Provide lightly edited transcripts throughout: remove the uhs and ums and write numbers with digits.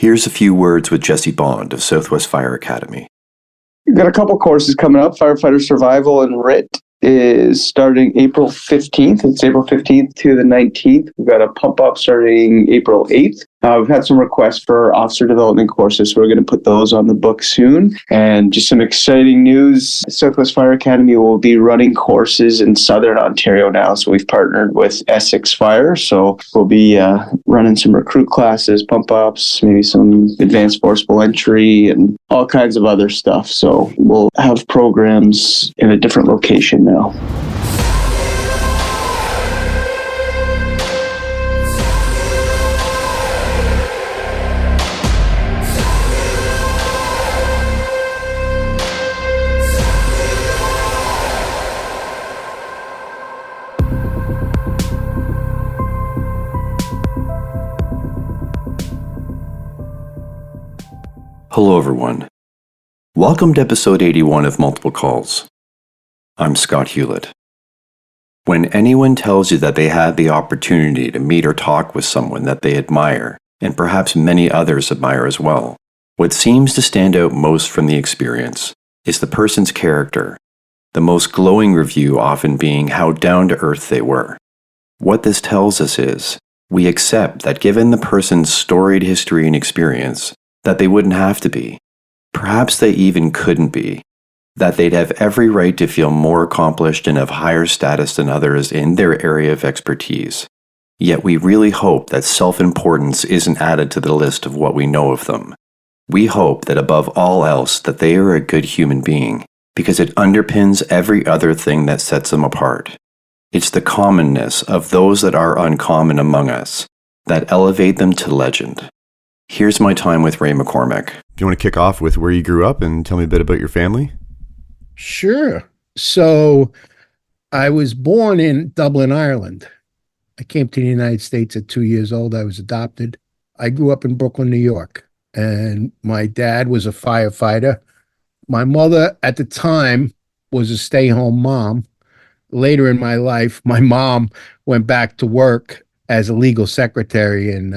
Here's a few words with Jesse Bond of Southwest Fire Academy. We've got a couple courses coming up. Firefighter Survival and RIT is starting April 15th. It's April 15th to the 19th. We've got a pump up starting April 8th. We've had some requests for officer development courses, so we're going to put those on the book soon. And just some exciting news, Southwest Fire Academy will be running courses in Southern Ontario now. So we've partnered with Essex Fire. So we'll be running some recruit classes, pump ups, maybe some advanced forcible entry and all kinds of other stuff. So we'll have programs in a different location now. Hello everyone. Welcome to episode 81 of Multiple Calls. I'm Scott Hewlett. When anyone tells you that they had the opportunity to meet or talk with someone that they admire, and perhaps many others admire as well, what seems to stand out most from the experience is the person's character, the most glowing review often being how down to earth they were. What this tells us is, we accept that given the person's storied history and experience, that they wouldn't have to be. Perhaps they even couldn't be. That they'd have every right to feel more accomplished and of higher status than others in their area of expertise. Yet we really hope that self-importance isn't added to the list of what we know of them. We hope that above all else that they are a good human being, because it underpins every other thing that sets them apart. It's the commonness of those that are uncommon among us that elevate them to legend. Here's my time with Ray McCormack. Do you want to kick off with where you grew up and tell me a bit about your family? Sure. So I was born in Dublin, Ireland. I came to the United States at 2 years old. I was adopted. I grew up in Brooklyn, New York, and my dad was a firefighter. My mother at the time was a stay-home mom. Later in my life, my mom went back to work as a legal secretary and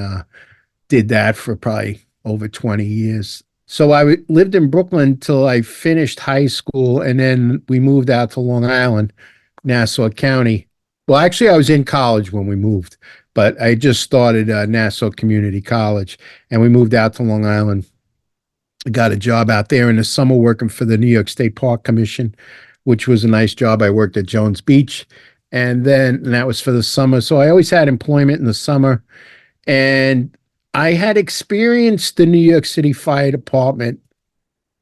did that for probably over 20 years. So I lived in Brooklyn till I finished high school, and then we moved out to Long Island, Nassau County. Well, actually, I was in college when we moved, but I just started Nassau Community College, and we moved out to Long Island. I got a job out there in the summer working for the New York State Park Commission, which was a nice job. I worked at Jones Beach, and that was for the summer. So I always had employment in the summer, and I had experienced the New York City Fire Department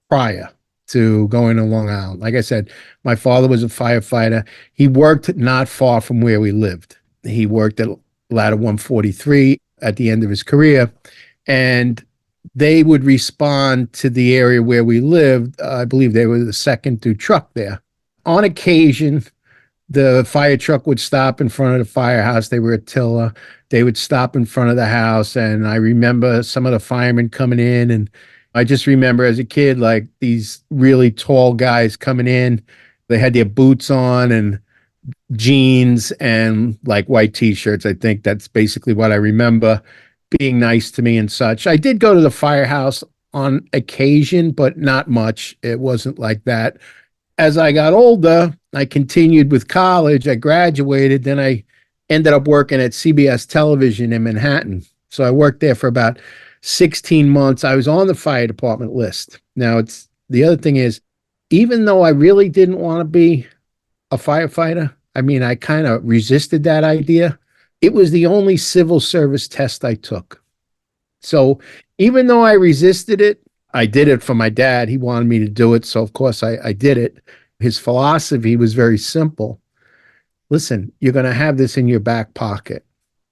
prior to going to Long Island. Like I said, my father was a firefighter. He worked not far from where we lived. He worked at Ladder 143 at the end of his career, and they would respond to the area where we lived. I believe they were the second through truck there. On occasion, the fire truck would stop in front of the firehouse. They were at Tiller. They would stop in front of the house. And I remember some of the firemen coming in. And I just remember as a kid, like these really tall guys coming in. They had their boots on and jeans and like white T-shirts. I think that's basically what I remember, being nice to me and such. I did go to the firehouse on occasion, but not much. It wasn't like that. As I got older, I continued with college. I graduated. Then I ended up working at CBS Television in Manhattan. So I worked there for about 16 months. I was on the fire department list. Now, the other thing is, even though I really didn't want to be a firefighter, I mean, I kind of resisted that idea. It was the only civil service test I took. So even though I resisted it, I did it for my dad. He wanted me to do it. So of course I did it. His philosophy was very simple. Listen, you're going to have this in your back pocket.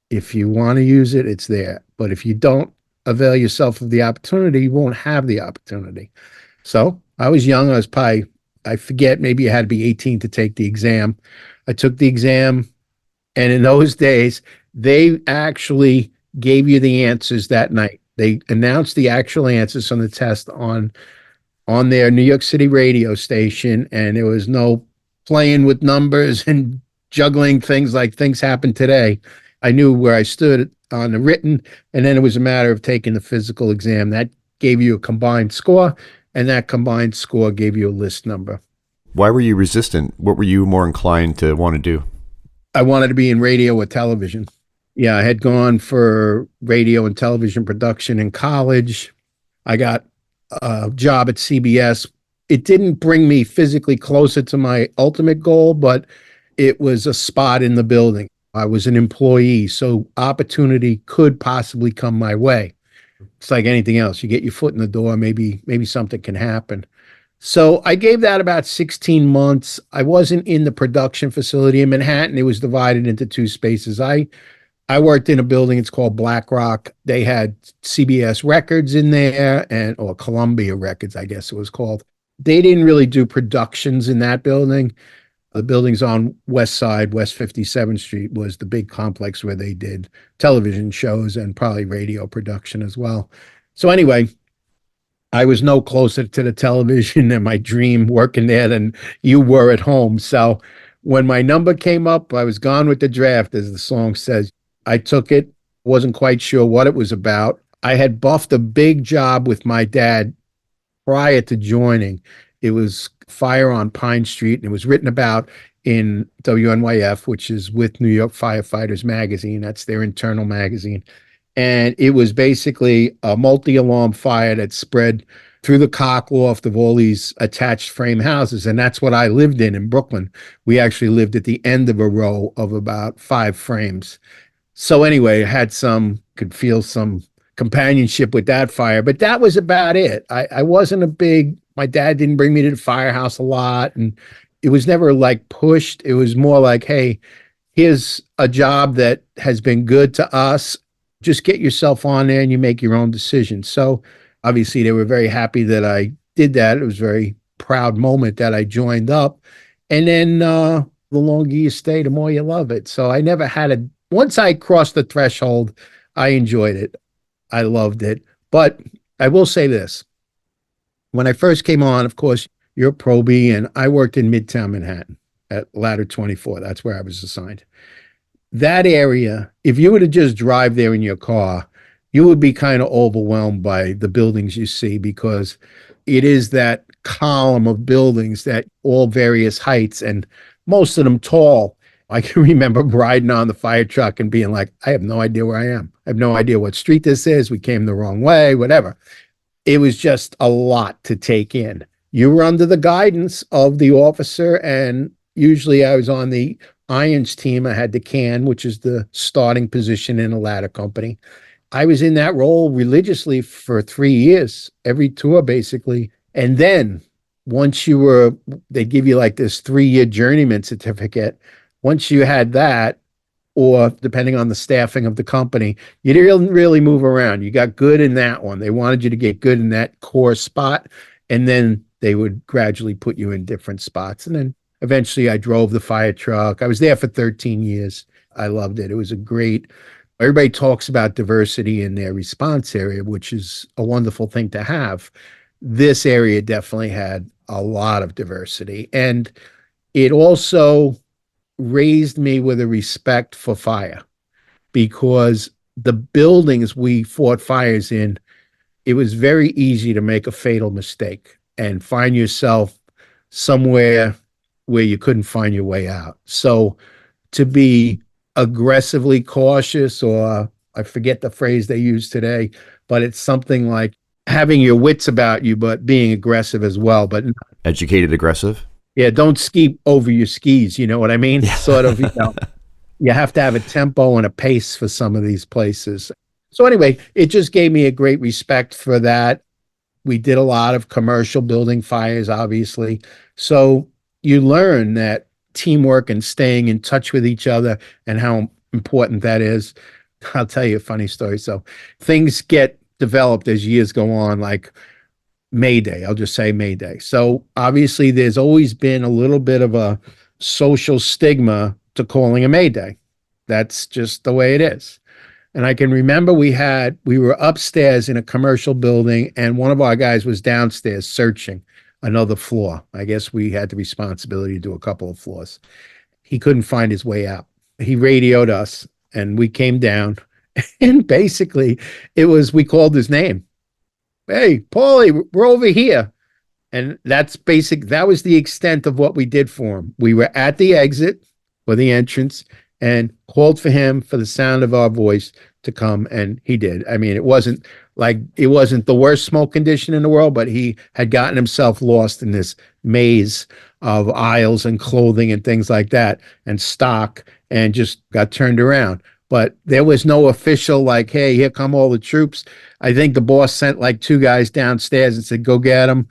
If you want to use it, it's there. But if you don't avail yourself of the opportunity, you won't have the opportunity. So I was young. I was probably, I forget, maybe I had to be 18 to take the exam. I took the exam. And in those days, they actually gave you the answers that night. They announced the actual answers on the test on their New York City radio station, and there was no playing with numbers and juggling things like things happen today. I knew where I stood on the written, and then it was a matter of taking the physical exam. That gave you a combined score, and that combined score gave you a list number. Why were you resistant? What were you more inclined to want to do? I wanted to be in radio or television. Yeah, I had gone for radio and television production in college. I got a job at CBS. It didn't bring me physically closer to my ultimate goal, but it was a spot in the building. I was an employee, so opportunity could possibly come my way. It's like anything else. You get your foot in the door, maybe something can happen. So I gave that about 16 months. I wasn't in the production facility in Manhattan. It was divided into two spaces. I worked in a building, it's called Black Rock. They had CBS Records in there or Columbia Records, I guess it was called. They didn't really do productions in that building. The buildings on West Side, West 57th Street was the big complex where they did television shows and probably radio production as well. So anyway, I was no closer to the television and my dream working there than you were at home. So when my number came up, I was gone with the draft, as the song says. I took it, wasn't quite sure what it was about. I had buffed a big job with my dad prior to joining. It was Fire on Pine Street, and it was written about in WNYF, which is with New York Firefighters magazine. That's their internal magazine. And it was basically a multi-alarm fire that spread through the cockloft of all these attached frame houses. And that's what I lived in Brooklyn. We actually lived at the end of a row of about 5 frames. So anyway, I could feel some companionship with that fire, but that was about it. I wasn't my dad didn't bring me to the firehouse a lot, and it was never like pushed. It was more like, hey, here's a job that has been good to us. Just get yourself on there and you make your own decisions. So obviously they were very happy that I did that. It was a very proud moment that I joined up. And then the longer you stay, the more you love it. So I never once I crossed the threshold, I enjoyed it. I loved it. But I will say this. When I first came on, of course, you're a probie, and I worked in Midtown Manhattan at Ladder 24. That's where I was assigned. That area, if you were to just drive there in your car, you would be kind of overwhelmed by the buildings you see, because it is that column of buildings that all various heights, and most of them tall. I can remember riding on the fire truck and being like, I have no idea where I am. I have no idea what street this is. We came the wrong way, whatever. It was just a lot to take in. You were under the guidance of the officer, and usually I was on the irons team. I had the can, which is the starting position in a ladder company. I was in that role religiously for 3 years, every tour basically. And then once they give you like this 3-year journeyman certificate. Once you had that, or depending on the staffing of the company, you didn't really move around. You got good in that one. They wanted you to get good in that core spot, and then they would gradually put you in different spots. And then eventually I drove the fire truck. I was there for 13 years. I loved it. It was everybody talks about diversity in their response area, which is a wonderful thing to have. This area definitely had a lot of diversity. And it also raised me with a respect for fire, because the buildings we fought fires in, it was very easy to make a fatal mistake and find yourself somewhere where you couldn't find your way out. So to be aggressively cautious, or I forget the phrase they use today, but it's something like having your wits about you, but being aggressive as well. But Educated aggressive? Yeah, don't ski over your skis. You know what I mean? Yeah. Sort of, you have to have a tempo and a pace for some of these places. So anyway, it just gave me a great respect for that. We did a lot of commercial building fires, obviously. So you learn that teamwork and staying in touch with each other and how important that is. I'll tell you a funny story. So things get developed as years go on, like May Day. I'll just say May Day. So obviously there's always been a little bit of a social stigma to calling a May Day. That's just the way it is. And I can remember we were upstairs in a commercial building, and one of our guys was downstairs searching another floor. I guess we had the responsibility to do a couple of floors. He couldn't find his way out. He radioed us, and we came down, And basically, we called his name. Hey, Paulie, we're over here. And that was the extent of what we did for him. We were at the exit or the entrance and called for him for the sound of our voice to come, and he did. I mean, it wasn't the worst smoke condition in the world, but he had gotten himself lost in this maze of aisles and clothing and things like that and stock, and just got turned around. But there was no official like, hey, here come all the troops. I think the boss sent like two guys downstairs and said, go get them.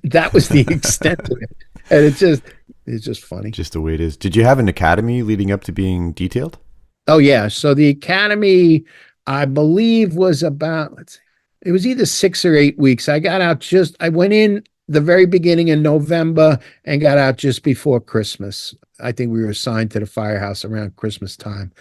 That was the extent of it. And it's just funny. Just the way it is. Did you have an academy leading up to being detailed? Oh, yeah. So the academy, I believe, was about, it was either 6 or 8 weeks. I went in the very beginning in November and got out just before Christmas. I think we were assigned to the firehouse around Christmas time.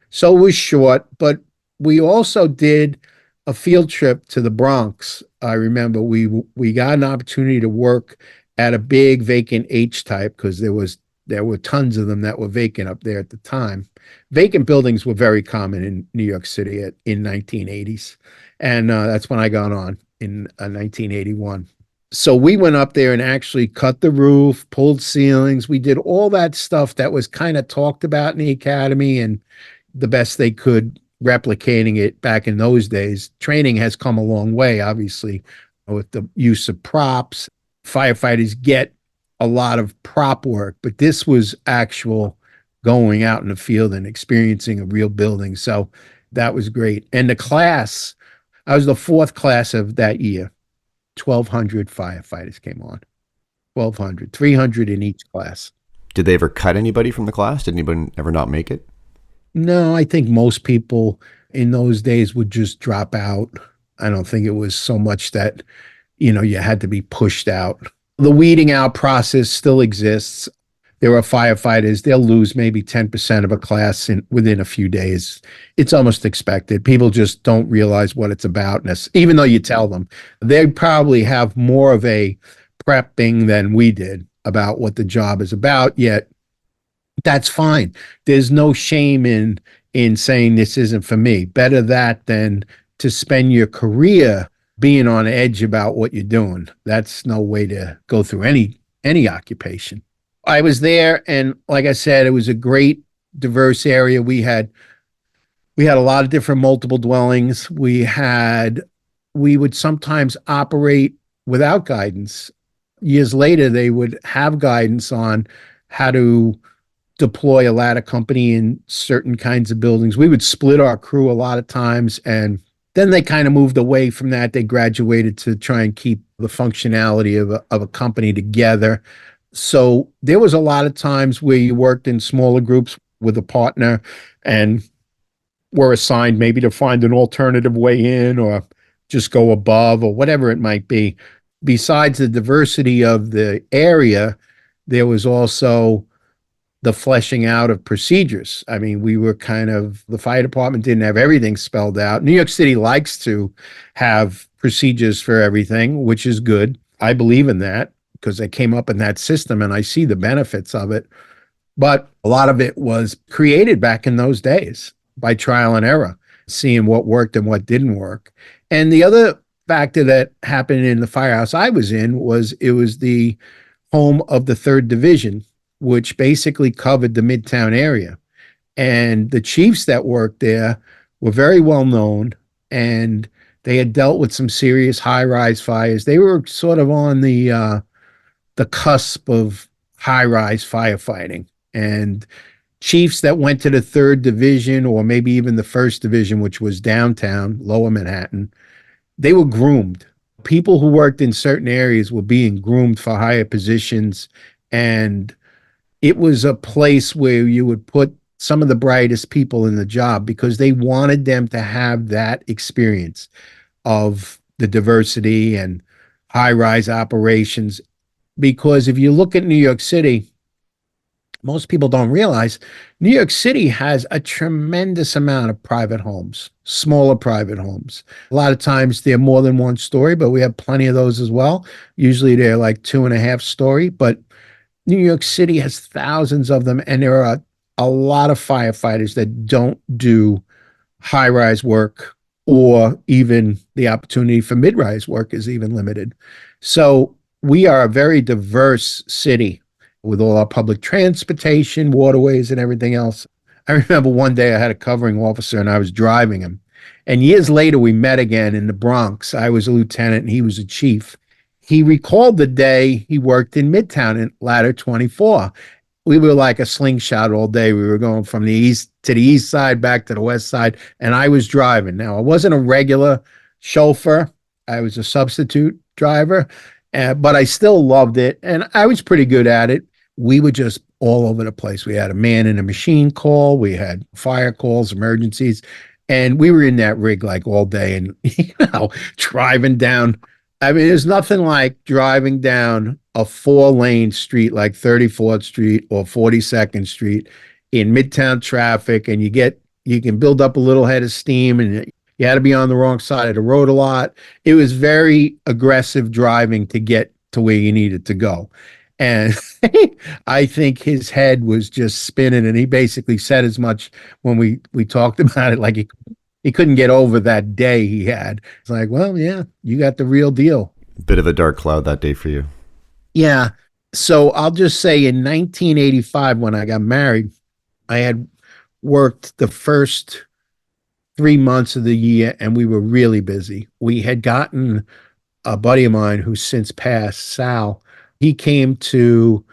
So it was short, but we also did a field trip to the Bronx. I remember we got an opportunity to work at a big vacant H-type because there were tons of them that were vacant up there at the time. Vacant buildings were very common in New York City in 1980s. And that's when I got on in 1981. So we went up there and actually cut the roof, pulled ceilings. We did all that stuff that was kind of talked about in the academy and the best they could replicating it back in those days. Training has come a long way, obviously, with the use of props. Firefighters get a lot of prop work, but this was actual going out in the field and experiencing a real building. So that was great. And the class, I was the fourth class of that year. 1,200 firefighters came on. 1,200, 300 in each class. Did they ever cut anybody from the class? Did anybody ever not make it? No, I think most people in those days would just drop out. I don't think it was so much that, you had to be pushed out. The weeding out process still exists. There are firefighters, they'll lose maybe 10% of a class within a few days. It's almost expected. People just don't realize what it's about, even though you tell them. They probably have more of a prepping than we did about what the job is about, yet that's fine. There's no shame in saying this isn't for me. Better that than to spend your career being on edge about what you're doing. That's no way to go through any occupation. I was there, and like I said, it was a great diverse area. We had a lot of different multiple dwellings. We would sometimes operate without guidance. Years later, they would have guidance on how to deploy a ladder company in certain kinds of buildings. We would split our crew a lot of times, and then they kind of moved away from that. They graduated to try and keep the functionality of a company together. So there was a lot of times where you worked in smaller groups with a partner and were assigned maybe to find an alternative way in or just go above or whatever it might be. Besides the diversity of the area, there was also the fleshing out of procedures. I mean, the fire department didn't have everything spelled out. New York City likes to have procedures for everything, which is good. I believe in that because I came up in that system and I see the benefits of it. But a lot of it was created back in those days by trial and error, seeing what worked and what didn't work. And the other factor that happened in the firehouse I was in was it was the home of the 3rd Division, which basically covered the Midtown area. And the chiefs that worked there were very well known, and they had dealt with some serious high-rise fires. They were sort of on the cusp of high-rise firefighting. And chiefs that went to the 3rd Division or maybe even the 1st Division, which was downtown, lower Manhattan, they were groomed. People who worked in certain areas were being groomed for higher positions, and it was a place where you would put some of the brightest people in the job because they wanted them to have that experience of the diversity and high-rise operations. Because if you look at New York City, most people don't realize New York City has a tremendous amount of private homes, smaller private homes. A lot of times they're more than one story, but we have plenty of those as well. Usually they're like 2.5 story, but New York City has thousands of them, and there are a lot of firefighters that don't do high-rise work, or even the opportunity for mid-rise work is even limited. So we are a very diverse city with all our public transportation, waterways, and everything else. I remember one day I had a covering officer and I was driving him. And years later, we met again in the Bronx. I was a lieutenant and he was a chief. He recalled the day he worked in Midtown in Ladder 24. We were like a slingshot all day. We were going from the east to the east side, back to the west side, and I was driving. Now, I wasn't a regular chauffeur. I was a substitute driver, but I still loved it, and I was pretty good at it. We were just all over the place. We had a man in a machine call. We had fire calls, emergencies, and we were in that rig like all day and, driving down. I mean, there's nothing like driving down a 4-lane street like 34th Street or 42nd Street in Midtown traffic, and you can build up a little head of steam, and you had to be on the wrong side of the road a lot. It was very aggressive driving to get to where you needed to go. And I think his head was just spinning, and he basically said as much when we talked about it, like he couldn't get over that day he had. It's like, well, yeah, you got the real deal. Bit of a dark cloud that day for you. Yeah. So I'll just say in 1985, when I got married, I had worked the first 3 months of the year and we were really busy. We had gotten a buddy of mine who's since passed, Sal. He came to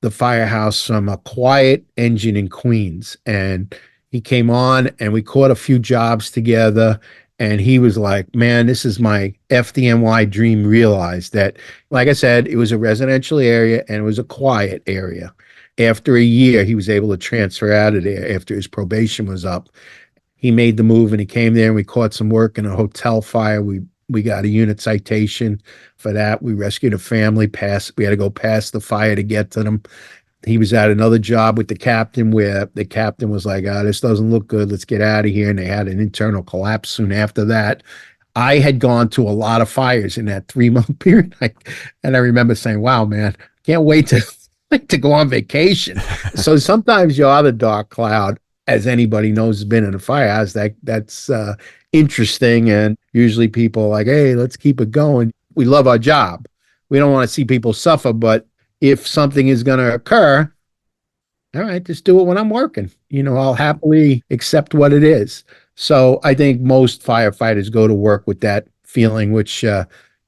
the firehouse from a quiet engine in Queens, and he came on and we caught a few jobs together. And he was like, man, this is my FDNY dream realized. That, like I said, it was a residential area and it was a quiet area. After a year, he was able to transfer out of there after his probation was up. He made the move and he came there and we caught some work in a hotel fire. We got a unit citation for that. We rescued a family. We had to go past the fire to get to them. He was at another job with the captain where the captain was like, this doesn't look good. Let's get out of here. And they had an internal collapse soon after that. I had gone to a lot of fires in that 3-month period. And I remember saying, wow, man, can't wait to go on vacation. So sometimes you're the dark cloud, as anybody knows has been in a firehouse. That's interesting. And usually people are like, hey, let's keep it going. We love our job. We don't want to see people suffer, but if something is going to occur, all right, just do it when I'm working. I'll happily accept what it is. So I think most firefighters go to work with that feeling, which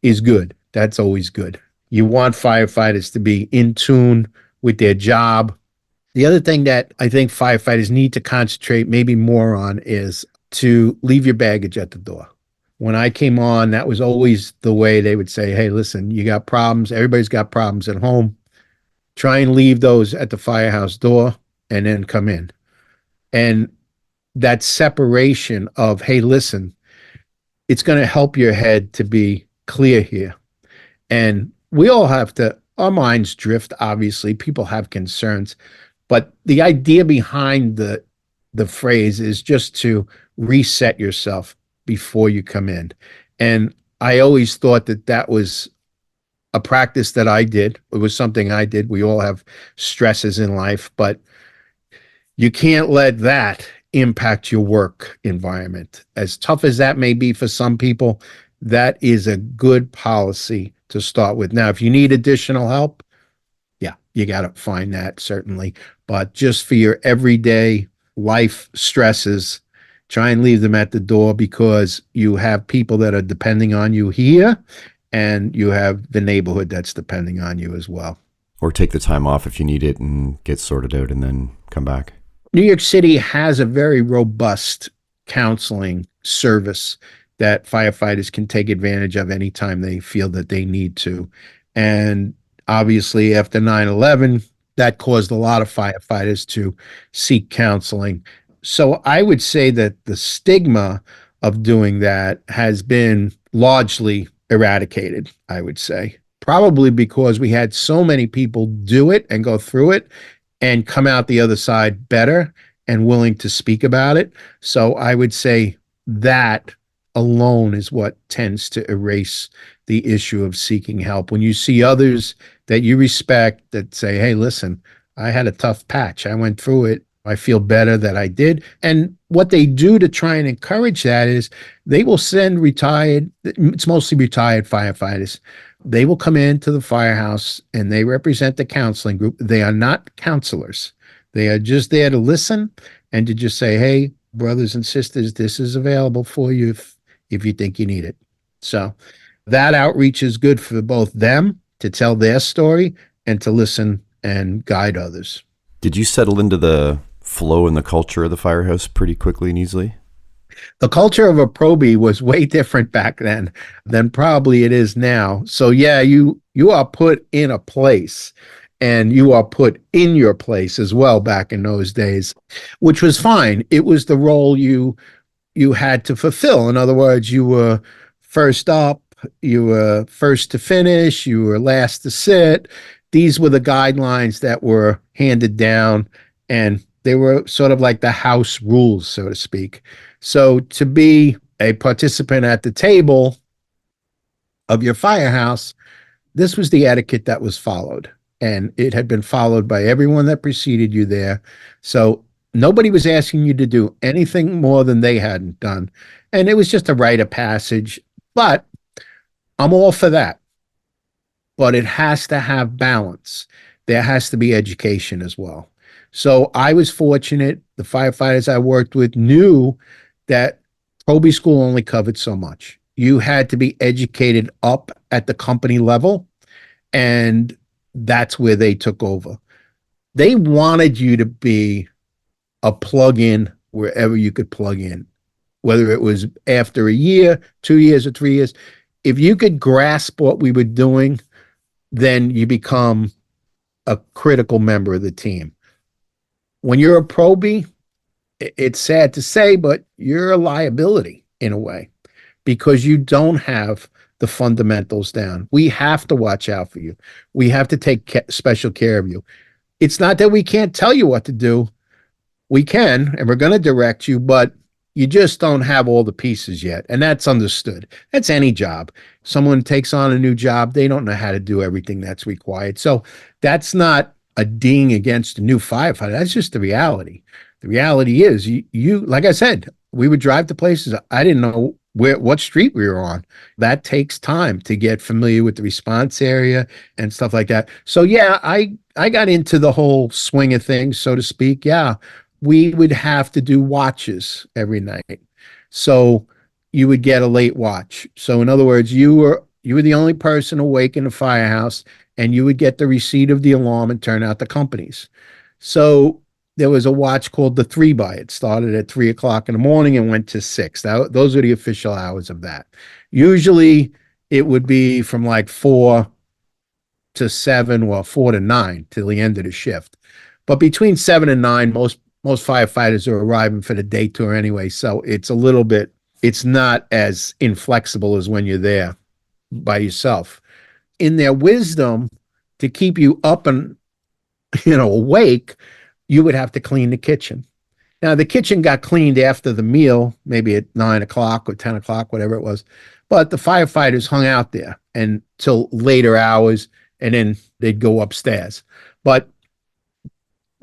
is good. That's always good. You want firefighters to be in tune with their job. The other thing that I think firefighters need to concentrate maybe more on is to leave your baggage at the door. When I came on, that was always the way they would say, hey, listen, you got problems. Everybody's got problems at home. Try and leave those at the firehouse door and then come in. And that separation of, hey, listen, it's going to help your head to be clear here. And we all our minds drift, obviously. People have concerns. But the idea behind the phrase is just to reset yourself before you come in. And I always thought that was a practice that I did. It was something I did. We all have stresses in life, but you can't let that impact your work environment. As tough as that may be for some people, that is a good policy to start with. Now, if you need additional help, yeah, you got to find that, certainly. But just for your everyday life stresses, try and leave them at the door, because you have people that are depending on you here, and you have the neighborhood that's depending on you as well. Or take the time off if you need it and get sorted out and then come back. New York City has a very robust counseling service that firefighters can take advantage of anytime they feel that they need to. And obviously after 9/11, that caused a lot of firefighters to seek counseling. So I would say that the stigma of doing that has been largely eradicated, I would say. Probably because we had so many people do it and go through it and come out the other side better and willing to speak about it. So I would say that alone is what tends to erase the issue of seeking help. When you see others that you respect that say, hey, listen, I had a tough patch, I went through it, I feel better that I did. And what they do to try and encourage that is they will send it's mostly retired firefighters. They will come into the firehouse and they represent the counseling group. They are not counselors. They are just there to listen and to just say, hey, brothers and sisters, this is available for you if you think you need it. So that outreach is good for both them to tell their story and to listen and guide others. Did you settle into the flow and the culture of the firehouse pretty quickly and easily? The culture of a probie was way different back then than probably it is now. So yeah, you are put in a place and you are put in your place as well back in those days, which was fine. It was the role you had to fulfill. In other words, you were first up, you were first to finish, you were last to sit. These were the guidelines that were handed down, and they were sort of like the house rules, so to speak. So to be a participant at the table of your firehouse, this was the etiquette that was followed. And it had been followed by everyone that preceded you there. So nobody was asking you to do anything more than they hadn't done. And it was just a rite of passage. But I'm all for that. But it has to have balance. There has to be education as well. So I was fortunate. The firefighters I worked with knew that probie school only covered so much. You had to be educated up at the company level, and that's where they took over. They wanted you to be a plug-in wherever you could plug in, whether it was after a year, 2 years, or 3 years. If you could grasp what we were doing, then you become a critical member of the team. When you're a probie, it's sad to say, but you're a liability in a way because you don't have the fundamentals down. We have to watch out for you. We have to take special care of you. It's not that we can't tell you what to do. We can, and we're going to direct you, but you just don't have all the pieces yet. And that's understood. That's any job. Someone takes on a new job, they don't know how to do everything that's required. So that's not a ding against a new firefighter. That's just the reality. The reality is you like I said, we would drive to places I didn't know what street we were on. That takes time to get familiar with the response area and stuff like that. So yeah, I got into the whole swing of things, so to speak. Yeah, we would have to do watches every night. So you would get a late watch. So in other words, you were the only person awake in the firehouse, and you would get the receipt of the alarm and turn out the companies. So there was a watch called the 3-by. It started at 3 o'clock in the morning and went to 6. Those are the official hours of that. Usually it would be from like 4 to 7 or 4 to 9 till the end of the shift. But between 7 and 9, most firefighters are arriving for the day tour anyway. So it's not as inflexible as when you're there by yourself. In their wisdom, to keep you up and awake, you would have to clean the kitchen. Now, the kitchen got cleaned after the meal, maybe at 9 o'clock or 10 o'clock, whatever it was. But the firefighters hung out there until later hours, and then they'd go upstairs. But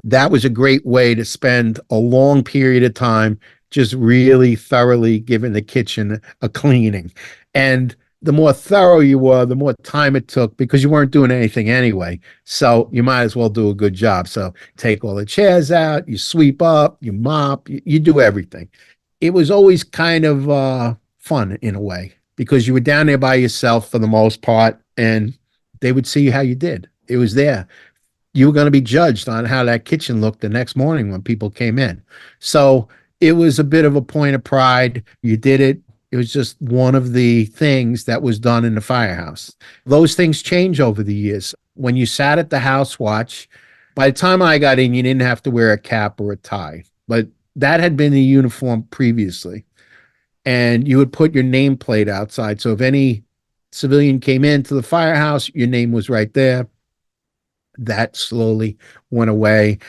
that was a great way to spend a long period of time just really thoroughly giving the kitchen a cleaning. And the more thorough you were, the more time it took because you weren't doing anything anyway. So you might as well do a good job. So take all the chairs out, you sweep up, you mop, you do everything. It was always kind of fun in a way because you were down there by yourself for the most part, and they would see how you did. It was there. You were going to be judged on how that kitchen looked the next morning when people came in. So it was a bit of a point of pride. You did it. It was just one of the things that was done in the firehouse. Those things change over the years. When you sat at the house watch, by the time I got in, you didn't have to wear a cap or a tie, but that had been the uniform previously. And you would put your nameplate outside. So if any civilian came into the firehouse, your name was right there. That slowly went away.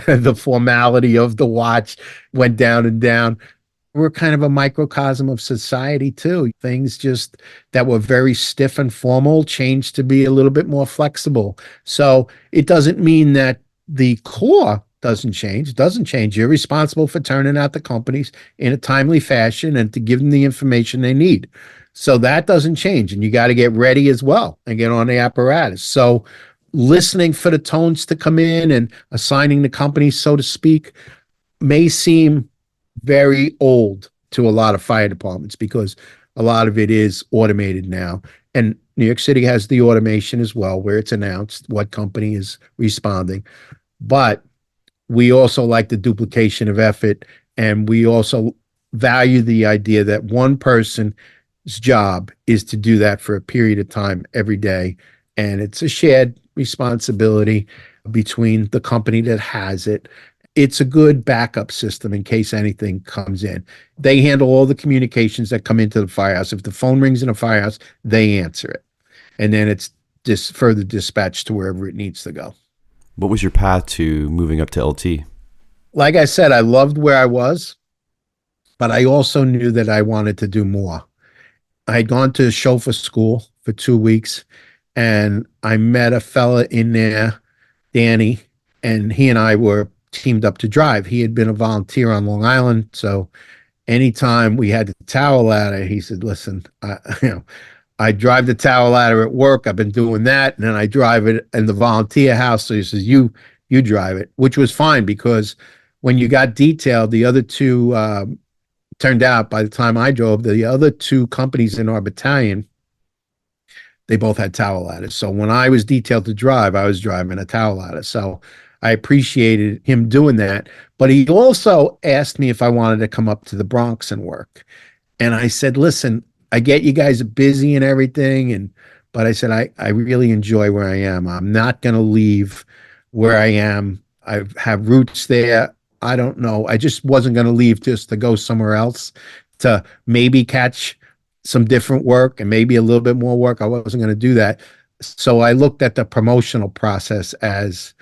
The formality of the watch went down and down. We're kind of a microcosm of society too. Things just that were very stiff and formal changed to be a little bit more flexible. So it doesn't mean that the core doesn't change. Doesn't change. You're responsible for turning out the companies in a timely fashion and to give them the information they need. So that doesn't change. And you got to get ready as well and get on the apparatus. So listening for the tones to come in and assigning the companies, so to speak, may seem very old to a lot of fire departments because a lot of it is automated now. And New York City has the automation as well, where it's announced what company is responding. But we also like the duplication of effort, and we also value the idea that one person's job is to do that for a period of time every day. And it's a shared responsibility between the company that has it. It's a good backup system in case anything comes in. They handle all the communications that come into the firehouse. If the phone rings in a firehouse, they answer it. And then it's just further dispatched to wherever it needs to go. What was your path to moving up to LT? Like I said, I loved where I was, but I also knew that I wanted to do more. I had gone to chauffeur school for 2 weeks, and I met a fella in there, Danny, and he and I were teamed up to drive. He had been a volunteer on Long Island, so anytime we had the tower ladder, he said, "Listen, I drive the tower ladder at work. I've been doing that, and then I drive it in the volunteer house." So he says, "You drive it," which was fine because when you got detailed, the other two turned out by the time I drove, the other two companies in our battalion, they both had tower ladders. So when I was detailed to drive, I was driving a tower ladder. So I appreciated him doing that. But he also asked me if I wanted to come up to the Bronx and work. And I said, "Listen, I get you guys are busy and everything. But I said, I really enjoy where I am. I'm not going to leave where I am. I have roots there. I don't know. I just wasn't going to leave just to go somewhere else to maybe catch some different work and maybe a little bit more work. I wasn't going to do that." So I looked at the promotional process as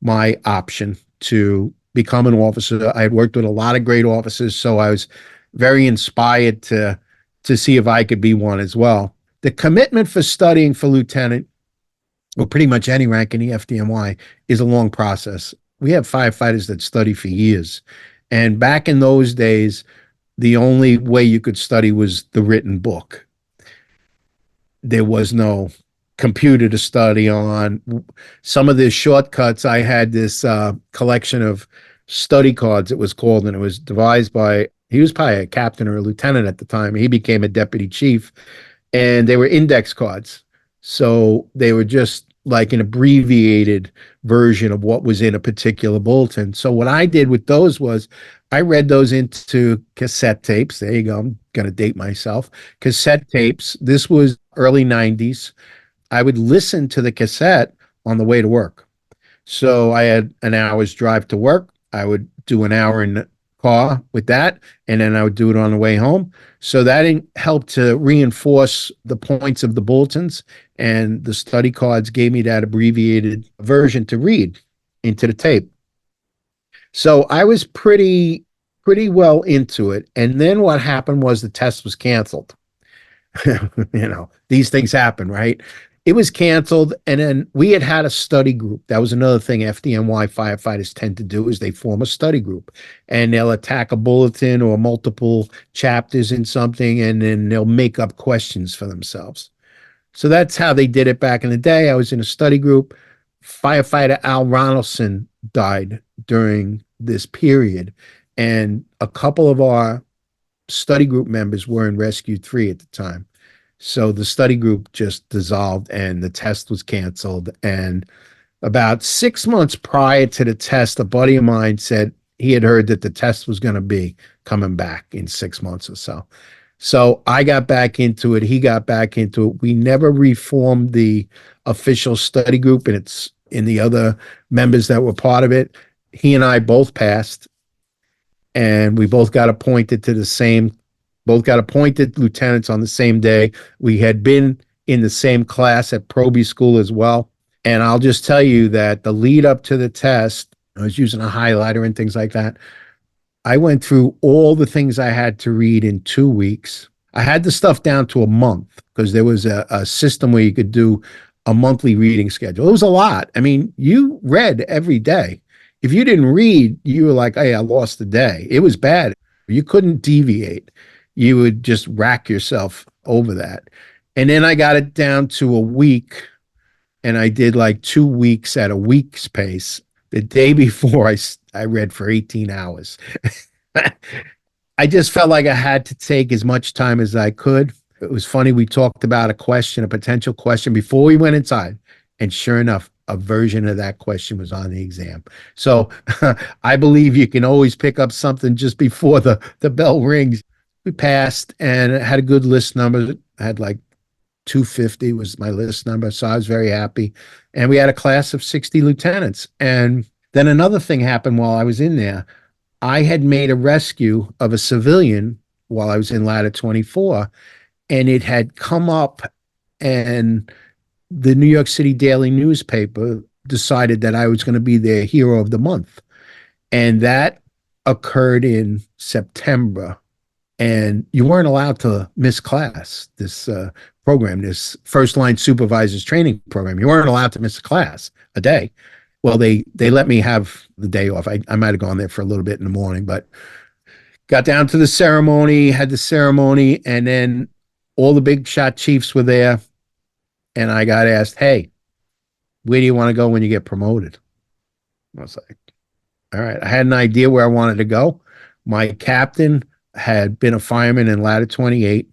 my option to become an officer. I had worked with a lot of great officers, so I was very inspired to see if I could be one as well. The commitment for studying for lieutenant, or pretty much any rank in the FDNY, is a long process. We have firefighters that study for years. And back in those days, the only way you could study was the written book. There was no computer to study on. Some of the shortcuts, I had this collection of study cards, it was called, and it was devised by, he was probably a captain or a lieutenant at the time. He became a deputy chief, and they were index cards. So they were just like an abbreviated version of what was in a particular bulletin. So what I did with those was I read those into cassette tapes. There you go. I'm going to date myself. Cassette tapes. This was early 90s. I would listen to the cassette on the way to work. So I had an hour's drive to work. I would do an hour in the car with that, and then I would do it on the way home. So that helped to reinforce the points of the bulletins, and the study cards gave me that abbreviated version to read into the tape. So I was pretty well into it. And then what happened was the test was canceled. These things happen, right? It was canceled, and then we had a study group. That was another thing FDNY firefighters tend to do, is they form a study group, and they'll attack a bulletin or multiple chapters in something, and then they'll make up questions for themselves. So that's how they did it back in the day. I was in a study group. Firefighter Al Ronaldson died during this period, and a couple of our study group members were in Rescue 3 at the time. So the study group just dissolved and the test was canceled. And about 6 months prior to the test, a buddy of mine said he had heard that the test was going to be coming back in 6 months or so. So I got back into it. He got back into it. We never reformed the official study group, and it's in the other members that were part of it. He and I both passed, and we both got appointed to the same, both got appointed lieutenants on the same day. We had been in the same class at Proby School as well. And I'll just tell you that the lead up to the test, I was using a highlighter and things like that. I went through all the things I had to read in 2 weeks. I had the stuff down to a month because there was a system where you could do a monthly reading schedule. It was a lot. I mean, you read every day if you didn't read, you were like, hey, I lost the day. It was bad. You couldn't deviate. You would just rack yourself over that. And then I got it down to a week, and I did like 2 weeks at a week's pace. The day before, I read for 18 hours. I just felt like I had to take as much time as I could. It was funny. We talked about a potential question before we went inside. And sure enough, a version of that question was on the exam. So I believe you can always pick up something just before the bell rings. We passed and had a good list number. I had like 250 was my list number. So I was very happy. And we had a class of 60 lieutenants. And then another thing happened while I was in there. I had made a rescue of a civilian while I was in ladder 24, and it had come up, and the New York City Daily newspaper decided that I was going to be their hero of the month. And that occurred in September, and you weren't allowed to miss class, this program, this first line supervisors training program. You weren't allowed to miss a class a day. Well, they let me have the day off. I might have gone there for a little bit in the morning, but got down to the ceremony, had the ceremony, and then all the big shot chiefs were there. And I got asked, hey, where do you want to go when you get promoted? I was like, all right. I had an idea where I wanted to go. My captain had been a fireman in ladder 28.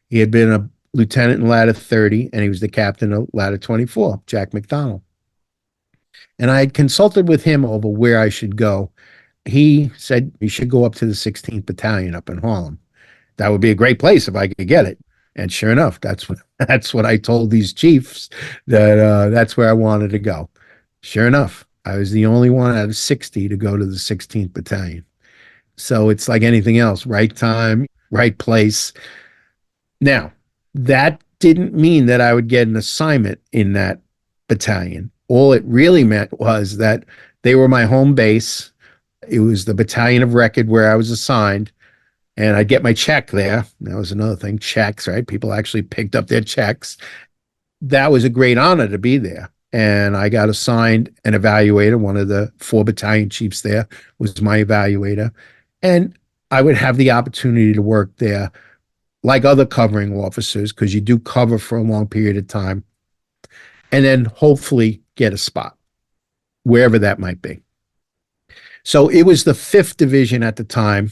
He had been a lieutenant in ladder 30, and he was the captain of ladder 24, Jack McDonald. And I had consulted with him over where I should go. He said, you should go up to the 16th Battalion up in Harlem. That would be a great place if I could get it. And sure enough, that's what I told these chiefs, that that's where I wanted to go. Sure enough, I was the only one out of 60 to go to the 16th Battalion. So it's like anything else, right time, right place. Now, that didn't mean that I would get an assignment in that battalion. All it really meant was that they were my home base. It was the battalion of record where I was assigned, and I'd get my check there. That was another thing, checks, right? People actually picked up their checks. That was a great honor to be there. And I got assigned an evaluator. One of the 4 battalion chiefs there was my evaluator. And I would have the opportunity to work there like other covering officers, because you do cover for a long period of time, and then hopefully get a spot, wherever that might be. So it was the 5th division at the time.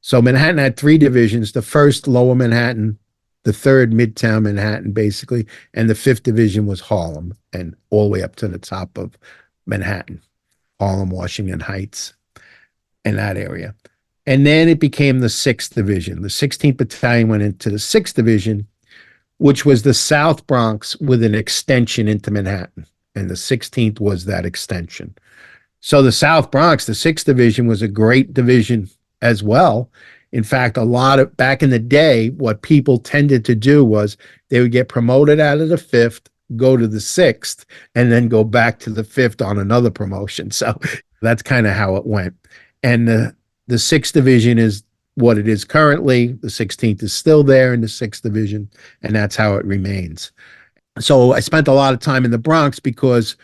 So Manhattan had 3 divisions, the 1st Lower Manhattan, the 3rd Midtown Manhattan, basically, and the 5th division was Harlem, and all the way up to the top of Manhattan, Harlem, Washington Heights, and that area. And then it became the 6th division. The 16th Battalion went into the 6th division, which was the South Bronx with an extension into Manhattan. And the 16th was that extension. So the South Bronx, the 6th division, was a great division as well. In fact, back in the day, what people tended to do was they would get promoted out of the 5th, go to the 6th, and then go back to the 5th on another promotion. So that's kind of how it went. And the 6th division is what it is currently. The 16th is still there in the 6th division, and that's how it remains. So I spent a lot of time in the Bronx because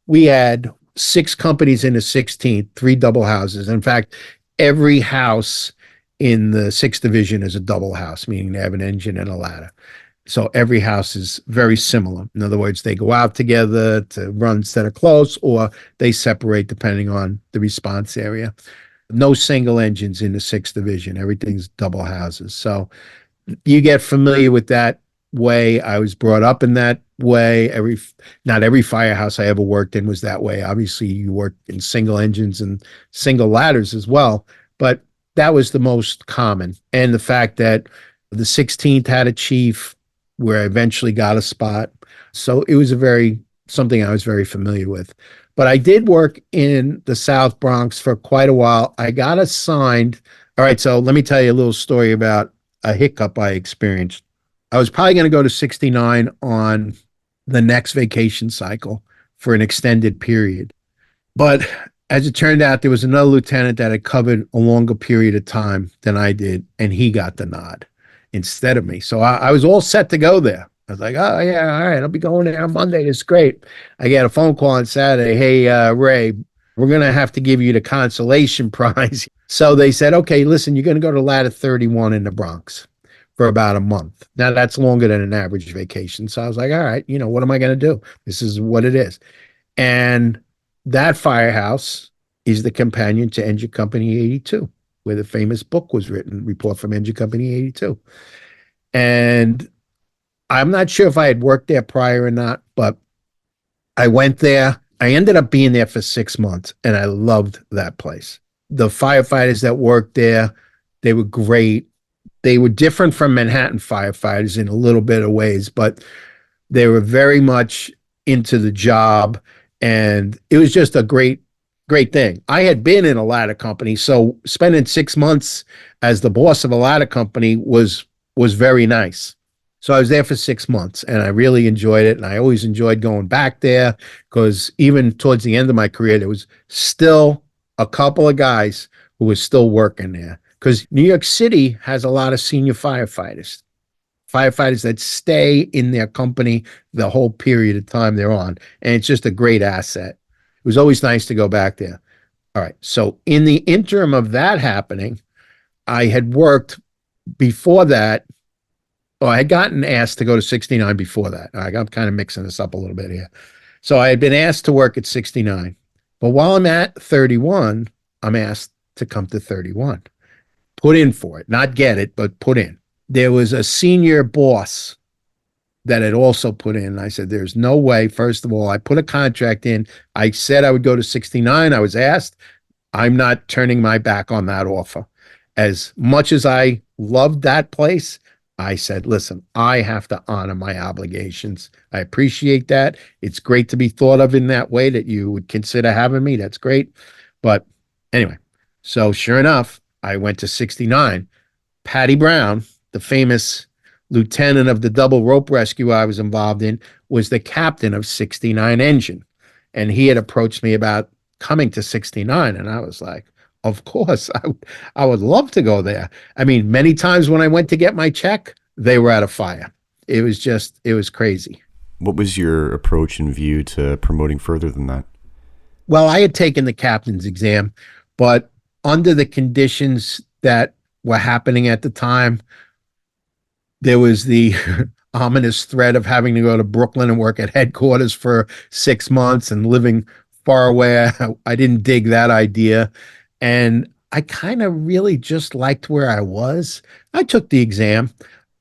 we had 6 companies in the 16th, 3 double houses. In fact, every house in the 6th division is a double house, meaning they have an engine and a ladder. So every house is very similar. In other words, they go out together to runs that are close, or they separate depending on the response area. No single engines in the 6th division. Everything's double houses. So you get familiar with that way. I was brought up in that way. Not every firehouse I ever worked in was that way. Obviously, you worked in single engines and single ladders as well, but that was the most common. And the fact that the 16th had a chief where I eventually got a spot. So it was something I was very familiar with. But I did work in the South Bronx for quite a while. I got assigned. All right, so let me tell you a little story about a hiccup I experienced. I was probably going to go to 69 on the next vacation cycle for an extended period. But as it turned out, there was another lieutenant that had covered a longer period of time than I did, and he got the nod instead of me. So I was all set to go there. I was like, oh, yeah, all right, I'll be going there on Monday. It's great. I got a phone call on Saturday. Hey, Ray, We're going to have to give you the consolation prize. So they said, okay, listen, you're going to go to Ladder 31 in the Bronx for about a month. Now that's longer than an average vacation. So I was like, all right, what am I going to do? This is what it is. And that firehouse is the companion to Engine Company 82, where the famous book was written, Report from Engine Company 82. And I'm not sure if I had worked there prior or not, but I went there. I ended up being there for 6 months, and I loved that place. The firefighters that worked there, they were great. They were different from Manhattan firefighters in a little bit of ways, but they were very much into the job, and it was just a great thing. I had been in a ladder company, so spending 6 months as the boss of a ladder company was very nice. So I was there for 6 months, and I really enjoyed it. And I always enjoyed going back there, because even towards the end of my career, there was still a couple of guys who were still working there, because New York City has a lot of senior firefighters that stay in their company the whole period of time they're on. And it's just a great asset. It was always nice to go back there. All right. So in the interim of that happening, I had worked before that. I had gotten asked to go to 69 before that. I'm kind of mixing this up a little bit here. So I had been asked to work at 69. But while I'm at 31, I'm asked to come to 31. Put in for it. Not get it, but put in. There was a senior boss that had also put in. I said, there's no way. First of all, I put a contract in. I said I would go to 69. I was asked. I'm not turning my back on that offer. As much as I loved that place, I said, listen, I have to honor my obligations. I appreciate that. It's great to be thought of in that way, that you would consider having me. That's great. But anyway, so sure enough, I went to 69. Patty Brown, the famous lieutenant of the double rope rescue I was involved in, was the captain of 69 Engine. And he had approached me about coming to 69. And I was like, of course, I would love to go there. I mean, many times when I went to get my check, they were at a fire. It was crazy. What was your approach and view to promoting further than that? Well, I had taken the captain's exam, but under the conditions that were happening at the time, there was the ominous threat of having to go to Brooklyn and work at headquarters for 6 months and living far away. I didn't dig that idea. And I kind of really just liked where I was. I took the exam.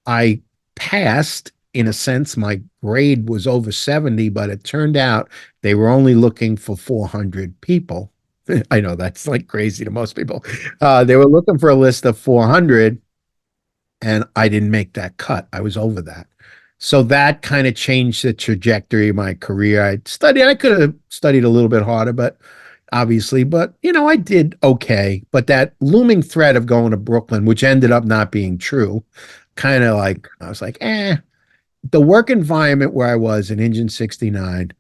I passed, in a sense. My grade was over 70, but it turned out they were only looking for 400 people. I know that's like crazy to most people. They were looking for a list of 400, and I didn't make that cut. I was over that. So that kind of changed the trajectory of my career. I could have studied a little bit harder, but obviously, I did okay. But that looming threat of going to Brooklyn, which ended up not being true, kind of like, I was like, the work environment where I was in Engine 69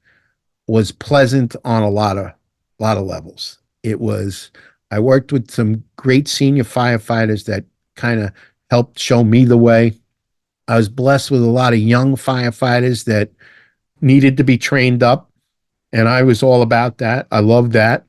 was pleasant on a lot of levels. I worked with some great senior firefighters that kind of helped show me the way. I was blessed with a lot of young firefighters that needed to be trained up, and I was all about that. I loved that.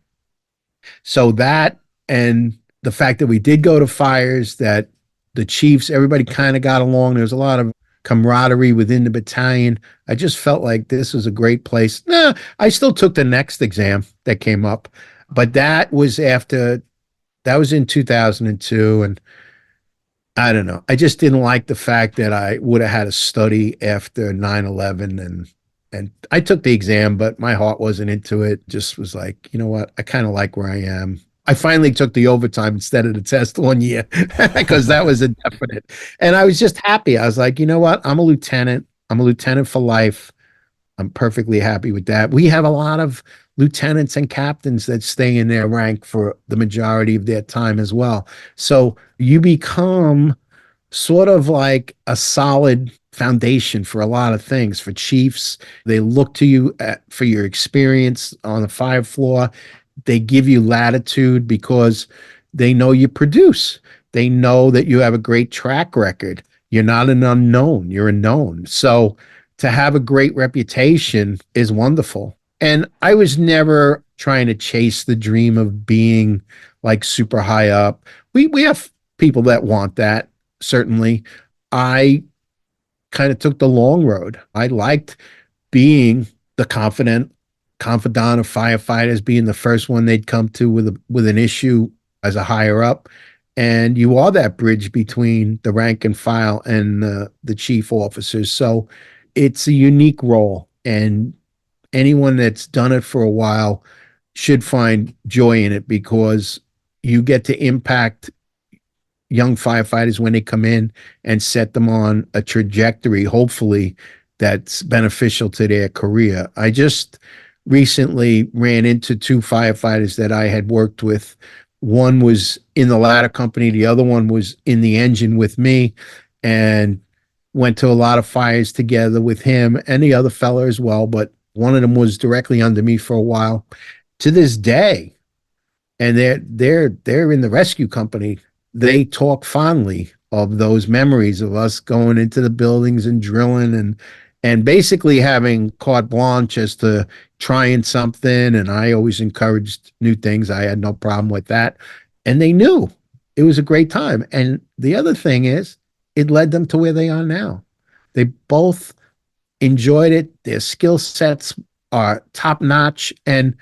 So that, and the fact that we did go to fires, that the chiefs, everybody kind of got along. There was a lot of camaraderie within the battalion. I just felt like this was a great place. I still took the next exam that came up, but that was in 2002. And I don't know. I just didn't like the fact that I would have had to study after 9/11, and I took the exam, but my heart wasn't into it. Just was like, you know what? I kind of like where I am. I finally took the overtime instead of the test 1 year because that was a definite. And I was just happy. I was like, you know what? I'm a lieutenant. I'm a lieutenant for life. I'm perfectly happy with that. We have a lot of lieutenants and captains that stay in their rank for the majority of their time as well. So you become sort of like a solid foundation for a lot of things. For chiefs, they look to you for your experience on the fire floor. They give you latitude because they know you produce. They know that you have a great track record. You're not an unknown. You're a known. So to have a great reputation is wonderful. And I was never trying to chase the dream of being like super high up. We have people that want that, certainly. I kind of took the long road. I liked being the confidant of firefighters, being the first one they'd come to with an issue as a higher up. And you are that bridge between the rank and file and the chief officers. So it's a unique role, and anyone that's done it for a while should find joy in it, because you get to impact young firefighters when they come in and set them on a trajectory, hopefully, that's beneficial to their career. I just recently ran into two firefighters that I had worked with. One was in the ladder company, the other one was in the engine with me, and went to a lot of fires together with him and the other fella as well. But one of them was directly under me for a while. To this day, and they're in the rescue company, they talk fondly of those memories of us going into the buildings and drilling and basically having carte blanche as to trying something. And I always encouraged new things. I had no problem with that. And they knew it was a great time. And the other thing is, it led them to where they are now. They both enjoyed it. Their skill sets are top notch. And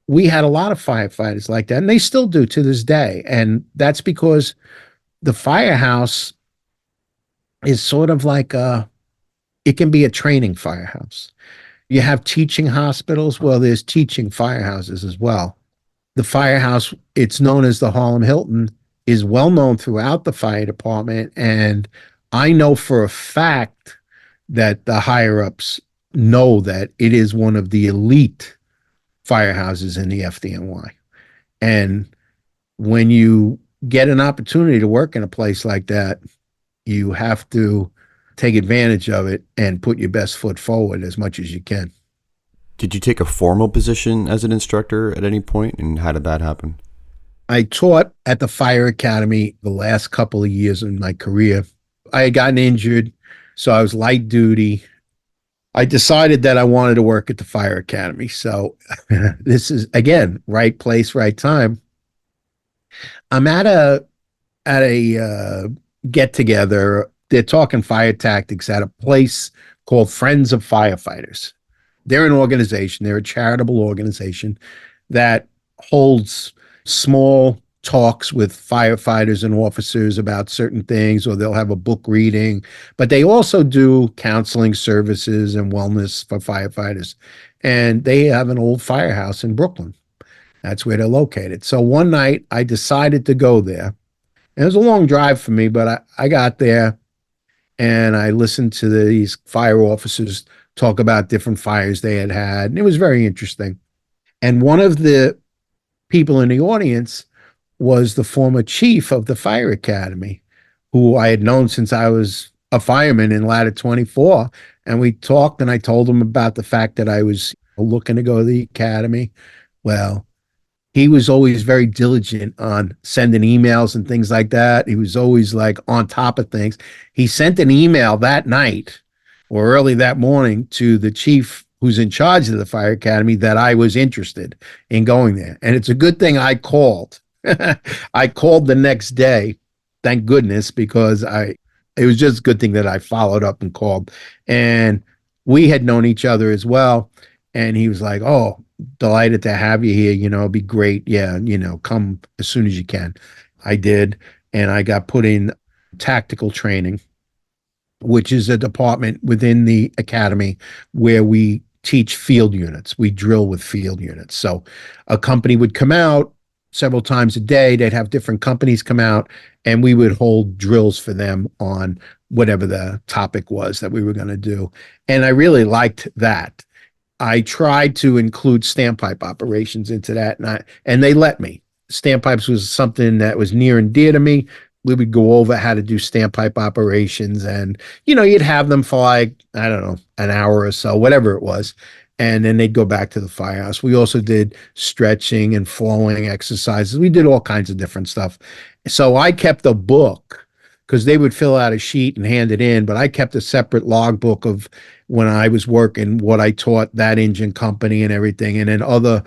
we had a lot of firefighters like that, and they still do to this day. And that's because the firehouse is sort of like it can be a training firehouse. You have teaching hospitals. Well, there's teaching firehouses as well. The firehouse, it's known as the Harlem Hilton, is well known throughout the fire department. And I know for a fact that the higher ups know that it is one of the elite firehouses in the FDNY. And when you get an opportunity to work in a place like that, you have to take advantage of it and put your best foot forward as much as you can. Did you take a formal position as an instructor at any point, and how did that happen? I taught at the fire academy the last couple of years in my career. I had gotten injured, so I was light duty. I decided that I wanted to work at the fire academy. So this is, again, right place, right time. I'm at a get together. They're talking fire tactics at a place called Friends of Firefighters. They're an organization. They're a charitable organization that holds small talks with firefighters and officers about certain things, or they'll have a book reading, but they also do counseling services and wellness for firefighters. And they have an old firehouse in Brooklyn. That's where they're located. So one night I decided to go there. And it was a long drive for me, but I got there and I listened to these fire officers talk about different fires they had had. And it was very interesting. And one of the people in the audience was the former chief of the fire academy, who I had known since I was a fireman in Ladder 24. And we talked, and I told him about the fact that I was looking to go to the academy. Well, he was always very diligent on sending emails and things like that. He was always like on top of things. He sent an email that night or early that morning to the chief who's in charge of the fire academy that I was interested in going there. And it's a good thing I called. I called the next day, thank goodness, because it was just a good thing that I followed up and called. And we had known each other as well. And he was like, "Oh, delighted to have you here. It'd be great. Yeah, come as soon as you can." I did. And I got put in tactical training, which is a department within the academy where we teach field units. We drill with field units. So a company would come out several times a day. They'd have different companies come out, and we would hold drills for them on whatever the topic was that we were going to do. And I really liked that. I tried to include standpipe operations into that, and they let me. Standpipes was something that was near and dear to me. We would go over how to do standpipe operations, and you'd have them for like, I don't know, an hour or so, whatever it was, and then they'd go back to the firehouse. We also did stretching and flowing exercises. We did all kinds of different stuff. So I kept a book, because they would fill out a sheet and hand it in, but I kept a separate logbook of when I was working, what I taught that engine company and everything, and then other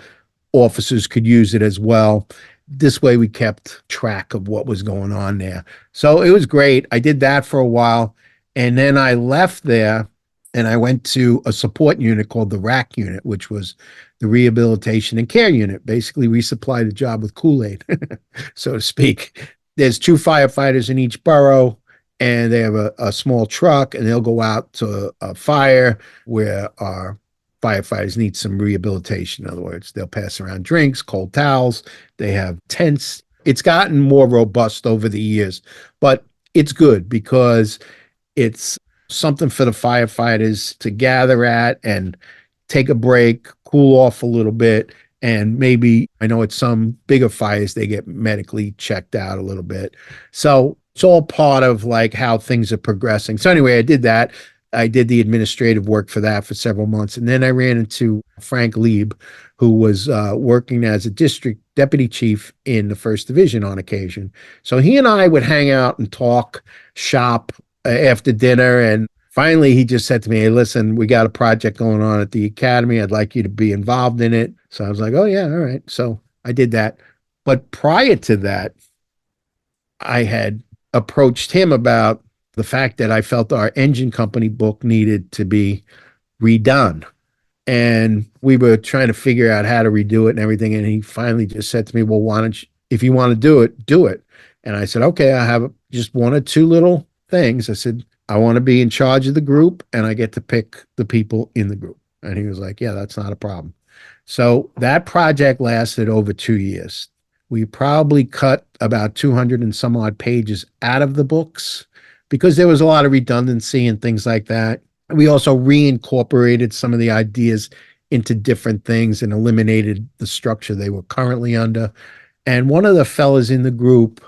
officers could use it as well. This way we kept track of what was going on there. So it was great. I did that for a while. And then I left there and I went to a support unit called the RAC unit, which was the rehabilitation and care unit. Basically, we supplied the job with Kool-Aid, so to speak. There's 2 firefighters in each borough, and they have a small truck, and they'll go out to a fire where our firefighters need some rehabilitation. In other words, they'll pass around drinks, cold towels. They have tents. It's gotten more robust over the years, but it's good because it's something for the firefighters to gather at and take a break, cool off a little bit. And maybe, I know at some bigger fires, they get medically checked out a little bit. So it's all part of like how things are progressing. So anyway, I did that. I did the administrative work for that for several months. And then I ran into Frank Lieb, who was working as a district deputy chief in the 1st Division on occasion. So he and I would hang out and talk, shop after dinner. And finally, he just said to me, hey, listen, we got a project going on at the academy. I'd like you to be involved in it. So I was like, oh, yeah, all right. So I did that. But prior to that, I had approached him about the fact that I felt our engine company book needed to be redone. And we were trying to figure out how to redo it and everything. And he finally just said to me, well, why don't you, if you want to do it, do it. And I said, okay, I have just 1 or 2 little things. I said, I want to be in charge of the group and I get to pick the people in the group. And he was like, yeah, that's not a problem. So that project lasted over 2 years. We probably cut about 200 and some odd pages out of the books because there was a lot of redundancy and things like that. We also reincorporated some of the ideas into different things and eliminated the structure they were currently under. And one of the fellas in the group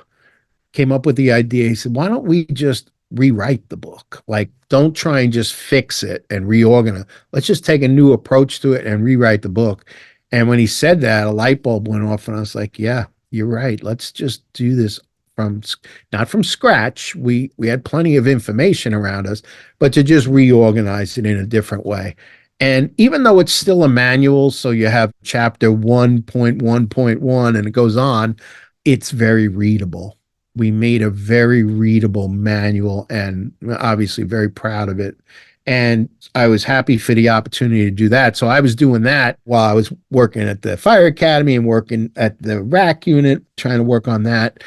came up with the idea. He said, why don't we just rewrite the book? Like, don't try and just fix it and reorganize. Let's just take a new approach to it and rewrite the book. And when he said that, a light bulb went off and I was like, yeah, you're right. Let's just do this not from scratch. We had plenty of information around us, but to just reorganize it in a different way. And even though it's still a manual, so you have chapter 1.1.1 and it goes on, it's very readable. We made a very readable manual and obviously very proud of it. And I was happy for the opportunity to do that. So I was doing that while I was working at the fire academy and working at the RAC unit, trying to work on that.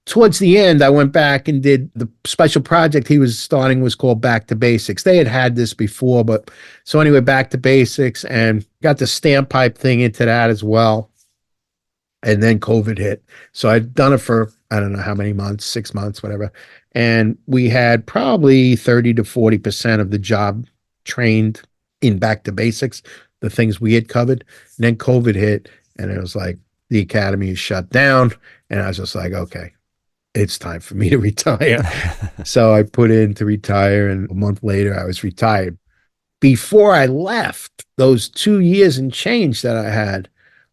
Towards the end, I went back and did the special project he was starting was called Back to Basics. They had this before, but so anyway, Back to Basics and got the standpipe thing into that as well. And then COVID hit. So I'd done it for, I don't know how many months, 6 months, whatever. And we had probably 30 to 40% of the job trained in Back to Basics, the things we had covered. And then COVID hit and it was like the academy is shut down. And I was just like, okay, it's time for me to retire. So I put in to retire and a month later I was retired. Before I left, those 2 years and change that I had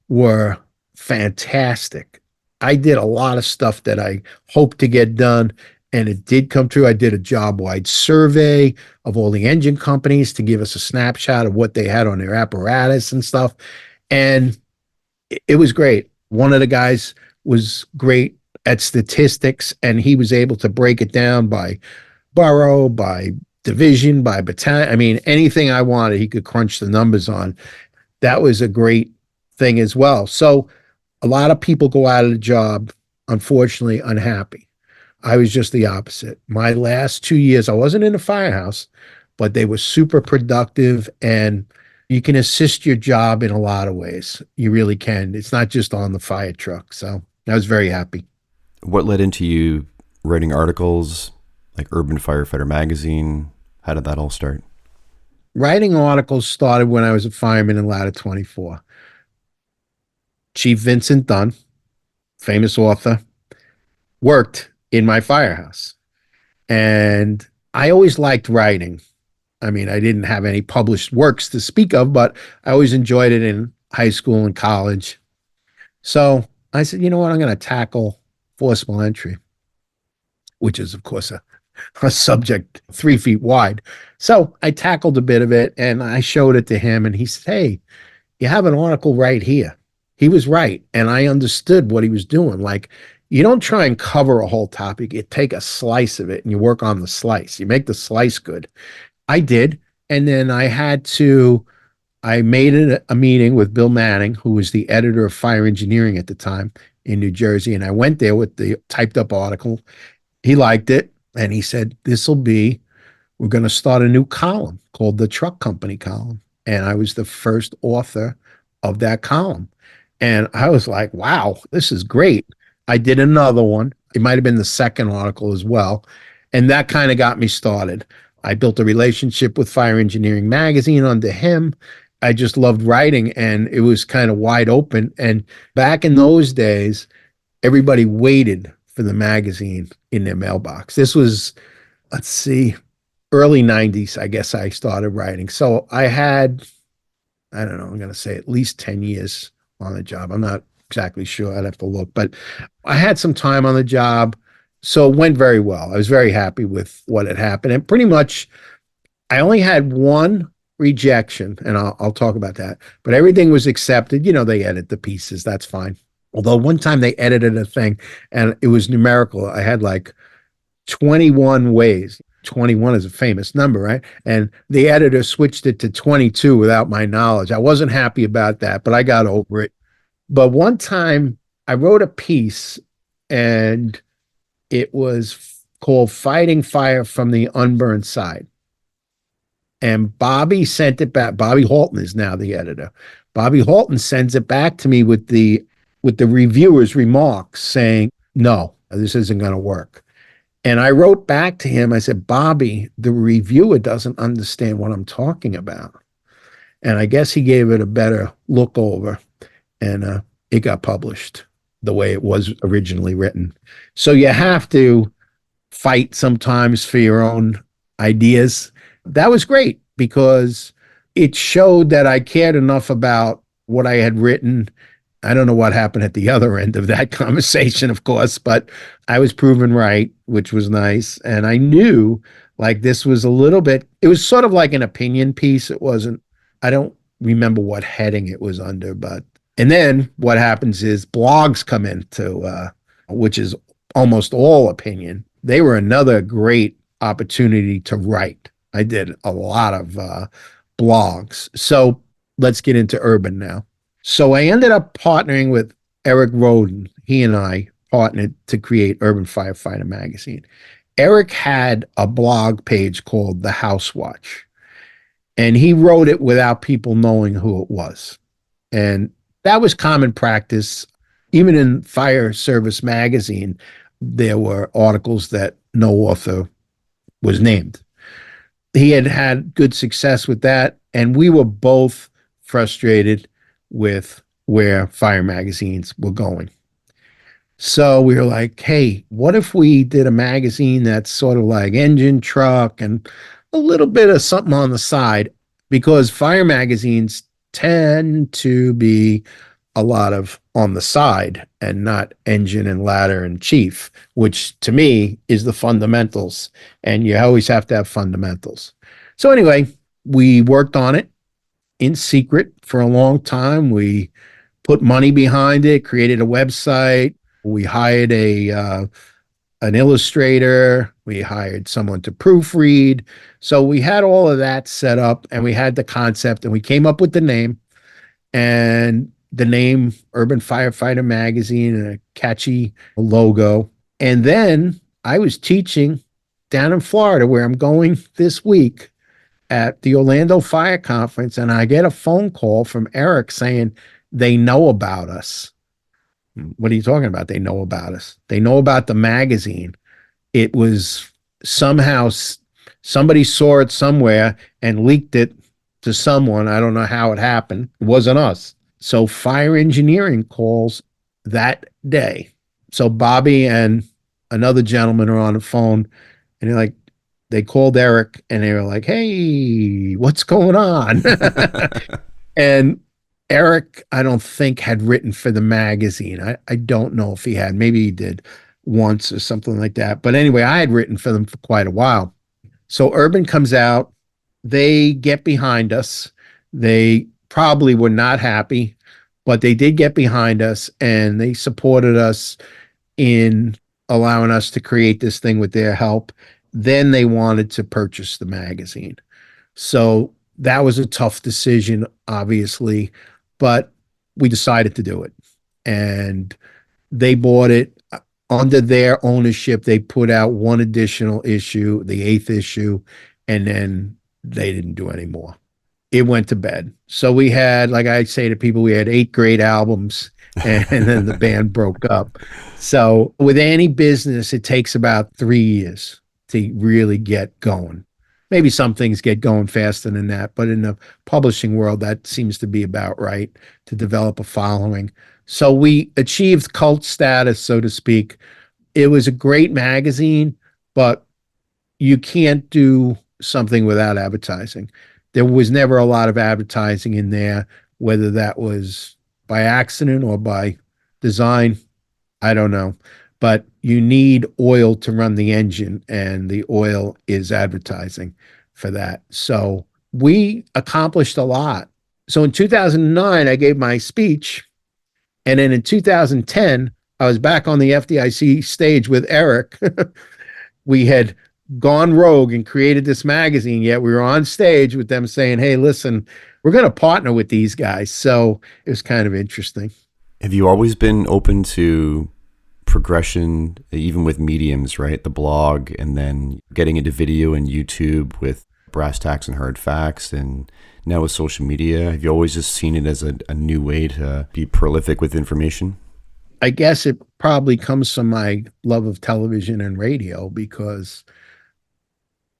were fantastic. I did a lot of stuff that I hoped to get done and it did come true. I did a job-wide survey of all the engine companies to give us a snapshot of what they had on their apparatus and stuff. And it was great. One of the guys was great at statistics and he was able to break it down by borough, by division, by battalion. I mean, anything I wanted, he could crunch the numbers on. That was a great thing as well. So a lot of people go out of the job, unfortunately, unhappy. I was just the opposite. My last 2 years, I wasn't in the firehouse, but they were super productive and you can assist your job in a lot of ways. You really can. It's not just on the fire truck. So I was very happy. What led into you writing articles like Urban Firefighter magazine? How did that all start? Writing articles started when I was a fireman in Ladder 24. Chief Vincent Dunn, famous author, worked in my firehouse. And I always liked writing. I mean, I didn't have any published works to speak of, but I always enjoyed it in high school and college. So I said, you know what, I'm going to tackle forcible entry, which is, of course, a subject 3 feet wide. So I tackled a bit of it and I showed it to him and he said, hey, you have an article right here. he was right. And I understood what he was doing. Like, you don't try and cover a whole topic. You take a slice of it and you work on the slice. You make the slice good. I did. And then I made it a meeting with Bill Manning, who was the editor of FireEngineering at the time in New Jersey. And I went there with the typed up article. He liked it. And he said, we're going to start a new column called the Truck Company column. And I was the first author of that column. And I was like, wow, this is great. I did another one. It might have been the second article as well. And that kind of got me started. I built a relationship with FireEngineering magazine under him. I just loved writing, and it was kind of wide open. And back in those days, everybody waited for the magazine in their mailbox. This was, let's see, early 90s, I guess I started writing. So I had, I don't know, I'm going to say at least 10 years on the job. I'm not exactly sure. I'd have to look, but I had some time on the job. So it went very well. I was very happy with what had happened. And pretty much I only had one rejection, and I'll talk about that, but everything was accepted. You know, they edit the pieces. That's fine. Although one time they edited a thing and it was numerical. I had like 21 ways. 21 is a famous number, right? And the editor switched it to 22 without my knowledge. I wasn't happy about that, but I got over it. But one time I wrote a piece and it was called Fighting Fire from the Unburned Side. And Bobby sent it back. Bobby Halton is now the editor. Bobby Halton sends it back to me with the reviewer's remarks saying, no, this isn't going to work. And I wrote back to him. I said, Bobby, the reviewer doesn't understand what I'm talking about. And I guess he gave it a better look over, and it got published the way it was originally written. So you have to fight sometimes for your own ideas. That was great because it showed that I cared enough about what I had written. I don't know what happened at the other end of that conversation, of course, but I was proven right, which was nice. And I knew like this was a little bit, it was sort of like an opinion piece. It wasn't, I don't remember what heading it was under, but, and then what happens is blogs come into, which is almost all opinion. They were another great opportunity to write. I did a lot of blogs. So let's get into Urban now. So I ended up partnering with Eric Roden. He and I partnered to create Urban Firefighter magazine. Eric had a blog page called The House Watch, and he wrote it without people knowing who it was. And that was common practice. Even in Fire Service magazine, there were articles that no author was named. He had had good success with that, and we were both frustrated with where fire magazines were going. So we were like, hey, what if we did a magazine that's sort of like engine, truck, and a little bit of something on the side? Because fire magazines tend to be a lot of on the side and not engine and ladder and chief, which to me is the fundamentals. And you always have to have fundamentals. So anyway, we worked on it in secret for a long time. We put money behind it, created a website. We hired an illustrator. We hired someone to proofread. So we had all of that set up, and we had the concept, and we came up with the name, and the name Urban Firefighter magazine, and a catchy logo. And then I was teaching down in Florida, where I'm going this week, at the Orlando Fire Conference, and I get a phone call from Eric saying they know about us. What are you talking about? They know about us. They know about the magazine. It was somehow somebody saw it somewhere and leaked it to someone. I don't know how it happened. It wasn't us. So FireEngineering calls that day. So Bobby and another gentleman are on the phone, and they're like, they called Eric and they were like, hey, what's going on? And Eric, I don't think had written for the magazine. I don't know if he had. Maybe he did once or something like that. But anyway, I had written for them for quite a while. So Urban comes out. They get behind us. They probably were not happy. but they did get behind us and they supported us in allowing us to create this thing with their help. Then they wanted to purchase the magazine. So that was a tough decision, obviously, but we decided to do it. And they bought it under their ownership. They put out one additional issue, the 8th issue, and then they didn't do any more. It went to bed. So we had, like I say to people, we had 8 great albums and then the band broke up. So with any business, it takes about 3 years to really get going. Maybe some things get going faster than that, but in the publishing world, that seems to be about right to develop a following. So we achieved cult status, so to speak. It was a great magazine, but you can't do something without advertising. There was never a lot of advertising in there, whether that was by accident or by design, I don't know. But you need oil to run the engine, and the oil is advertising for that. So we accomplished a lot. So in 2009, I gave my speech. And then in 2010, I was back on the FDIC stage with Eric. We had gone rogue and created this magazine, yet we were on stage with them saying, hey, listen, we're going to partner with these guys. So it was kind of interesting. Have you always been open to progression, even with mediums, right? The blog, and then getting into video and YouTube with Brass Tacks and Hard Facts, and now with social media? Have you always just seen it as a new way to be prolific with information? I guess it probably comes from my love of television and radio, because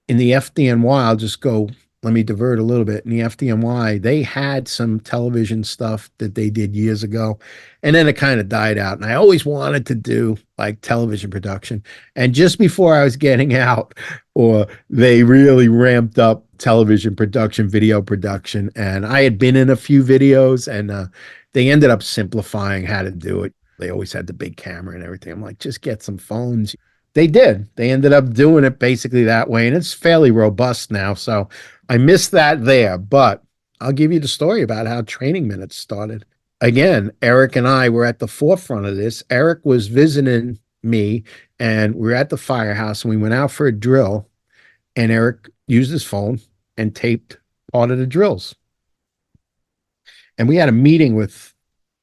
in the FDNY, I'll just go, let me divert a little bit. In the FDNY, they had some television stuff that they did years ago, and then it kind of died out. And I always wanted to do like television production. And just before I was getting out, or they really ramped up television production, video production. And I had been in a few videos, and they ended up simplifying how to do it. They always had the big camera and everything. I'm like, just get some phones. They did. They ended up doing it basically that way, and it's fairly robust now. So I missed that there, but I'll give you the story about how Training Minutes started. Again, Eric and I were at the forefront of this. Eric was visiting me, and we were at the firehouse, and we went out for a drill, and Eric used his phone and taped part of the drills. And we had a meeting with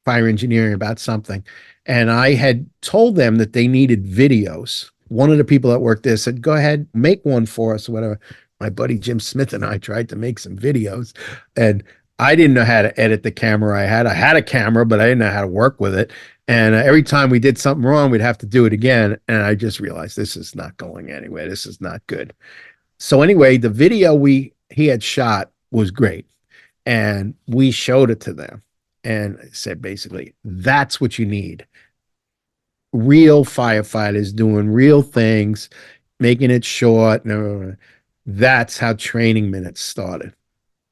FireEngineering about something, and I had told them that they needed videos. One of the people that worked there said, go ahead, make one for us or whatever. My buddy Jim Smith and I tried to make some videos, and I didn't know how to edit the camera I had. I had a camera, but I didn't know how to work with it. And every time we did something wrong, we'd have to do it again. And I just realized this is not going anywhere. This is not good. So anyway, the video he had shot was great, and we showed it to them and said, basically, that's what you need. Real firefighters doing real things, making it short. No, that's how Training Minutes started.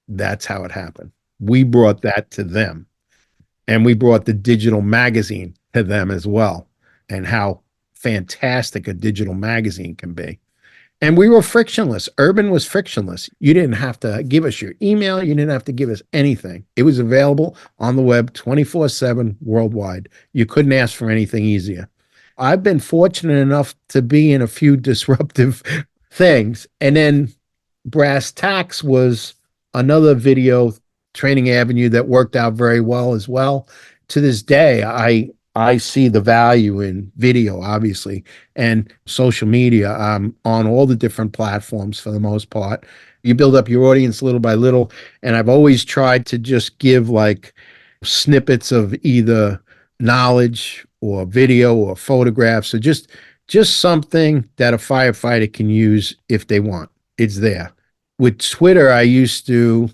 That's how it happened. We brought that to them, and we brought the digital magazine to them as well, and how fantastic a digital magazine can be. And we were frictionless. Urban was frictionless. You didn't have to give us your email. You didn't have to give us anything. It was available on the web 24/7 worldwide. You couldn't ask for anything easier. I've been fortunate enough to be in a few disruptive things. And then Brass Tacks was another video training avenue that worked out very well as well. To this day, I see the value in video, obviously, and social media. I'm on all the different platforms for the most part. You build up your audience little by little, and I've always tried to just give like snippets of either knowledge or video or photographs, so just something that a firefighter can use if they want. It's there. With Twitter, I used to,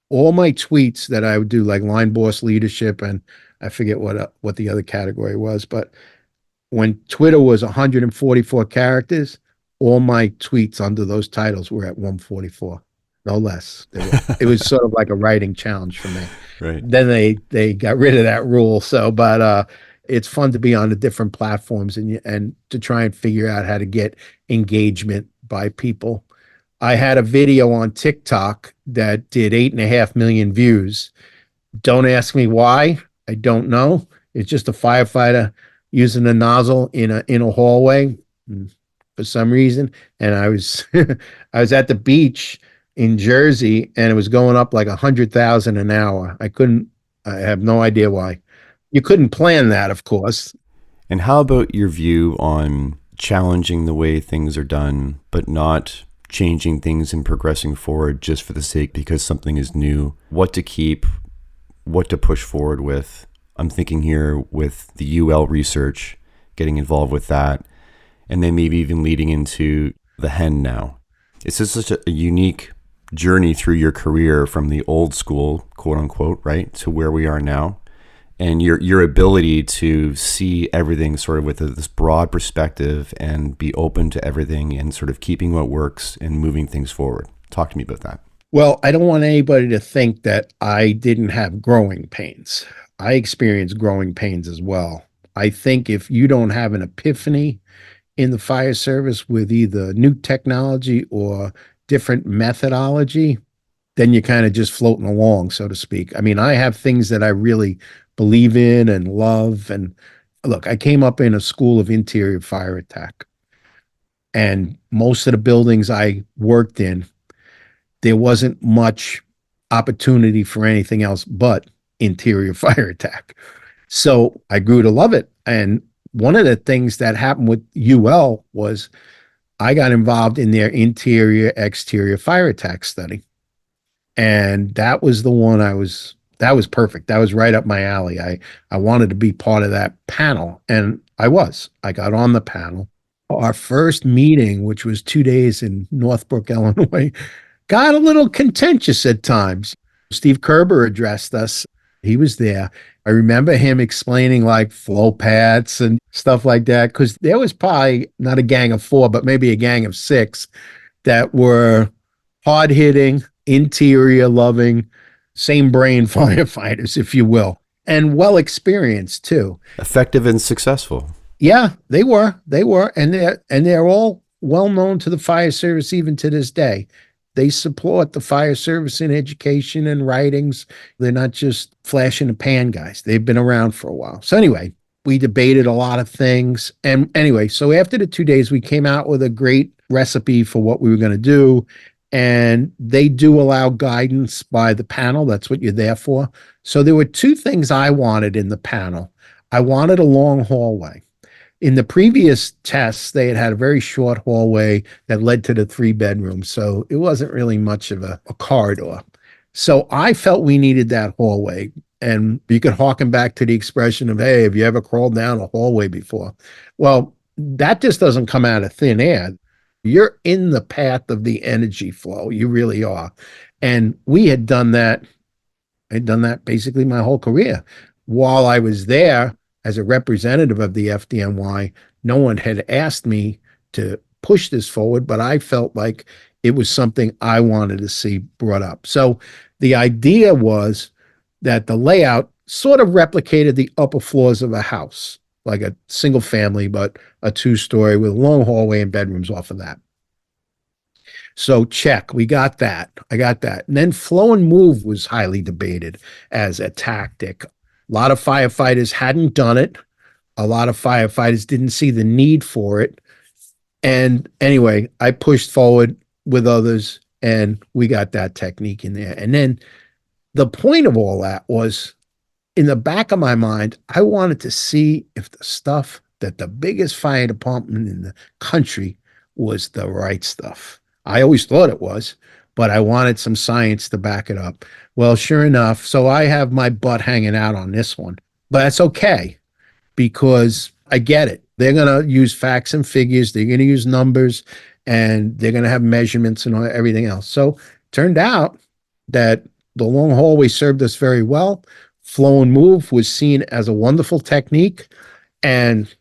all my tweets that I would do, like line boss leadership, and I forget what the other category was, but when Twitter was 144 characters, all my tweets under those titles were at 144, no less. It was sort of like a writing challenge for me. Right. Then they got rid of that rule. So, but it's fun to be on the different platforms and to try and figure out how to get engagement by people. I had a video on TikTok that did 8.5 million views. Don't ask me why. I don't know. It's just a firefighter using a nozzle in a hallway for some reason. And I was I was at the beach in Jersey, and it was going up like 100,000 an hour. I have no idea why. You couldn't plan that, of course. And how about your view on challenging the way things are done, but not changing things and progressing forward just for the sake because something is new? What to keep, what to push forward with? I'm thinking here with the UL research, getting involved with that, and then maybe even leading into the hen now. It's just such a unique journey through your career from the old school, quote unquote, right, to where we are now. And your ability to see everything sort of with this broad perspective and be open to everything and sort of keeping what works and moving things forward. Talk to me about that. Well, I don't want anybody to think that I didn't have growing pains. I experienced growing pains as well. I think if you don't have an epiphany in the fire service with either new technology or different methodology, then you're kind of just floating along, so to speak. I mean, I have things that I really believe in and love. And look, I came up in a school of interior fire attack. And most of the buildings I worked in, there wasn't much opportunity for anything else but interior fire attack. So I grew to love it. And one of the things that happened with UL was I got involved in their interior exterior fire attack study. And that was the one that was perfect. That was right up my alley. I wanted to be part of that panel, and I got on the panel. Our first meeting, which was 2 days in Northbrook, Illinois, got a little contentious at times. Steve Kerber addressed us. He was there. I remember him explaining like flow paths and stuff like that, because there was probably not a gang of 4, but maybe a gang of 6 that were hard hitting, interior loving, same brain firefighters, if you will, and well experienced too. Effective and successful. Yeah, they were, and they're all well known to the fire service even to this day. They support the fire service in education and writings. They're not just flash in the pan guys. They've been around for a while. So anyway, we debated a lot of things. And anyway, so after the 2 days, we came out with a great recipe for what we were going to do. And they do allow guidance by the panel. That's what you're there for. So there were 2 things I wanted in the panel. I wanted a long hallway. In the previous tests, they had a very short hallway that led to the 3 bedrooms. So it wasn't really much of a corridor. So I felt we needed that hallway. And you could harken back to the expression of, hey, have you ever crawled down a hallway before? Well, that just doesn't come out of thin air. You're in the path of the energy flow. You really are. And we had done that. I'd done that basically my whole career. While I was there as a representative of the FDNY, no one had asked me to push this forward, but I felt like it was something I wanted to see brought up. So the idea was that the layout sort of replicated the upper floors of a house, like a single family, but a 2-story with a long hallway and bedrooms off of that. So check, we got that. I got that. And then flow and move was highly debated as a tactic. A lot of firefighters hadn't done it. A lot of firefighters didn't see the need for it. And anyway, I pushed forward with others and we got that technique in there. And then the point of all that was, in the back of my mind, I wanted to see if the stuff that the biggest fire department in the country was the right stuff. I always thought it was, but I wanted some science to back it up. Well, sure enough, so I have my butt hanging out on this one, but that's okay because I get it. They're going to use facts and figures. They're going to use numbers and they're going to have measurements and everything else. So turned out that the long hallway served us very well. Flow and move was seen as a wonderful technique. And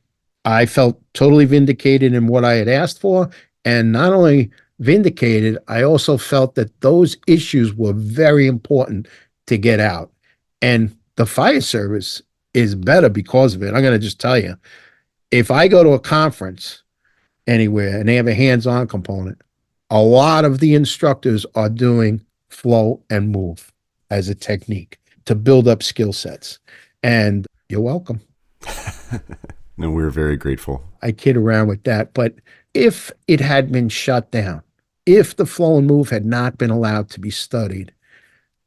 I felt totally vindicated in what I had asked for. And not only vindicated, I also felt that those issues were very important to get out. And the fire service is better because of it. I'm going to just tell you, if I go to a conference anywhere and they have a hands-on component, a lot of the instructors are doing flow and move as a technique to build up skill sets. And you're welcome. No, we're very grateful. I kid around with that. But if it had been shut down, if the flow and move had not been allowed to be studied,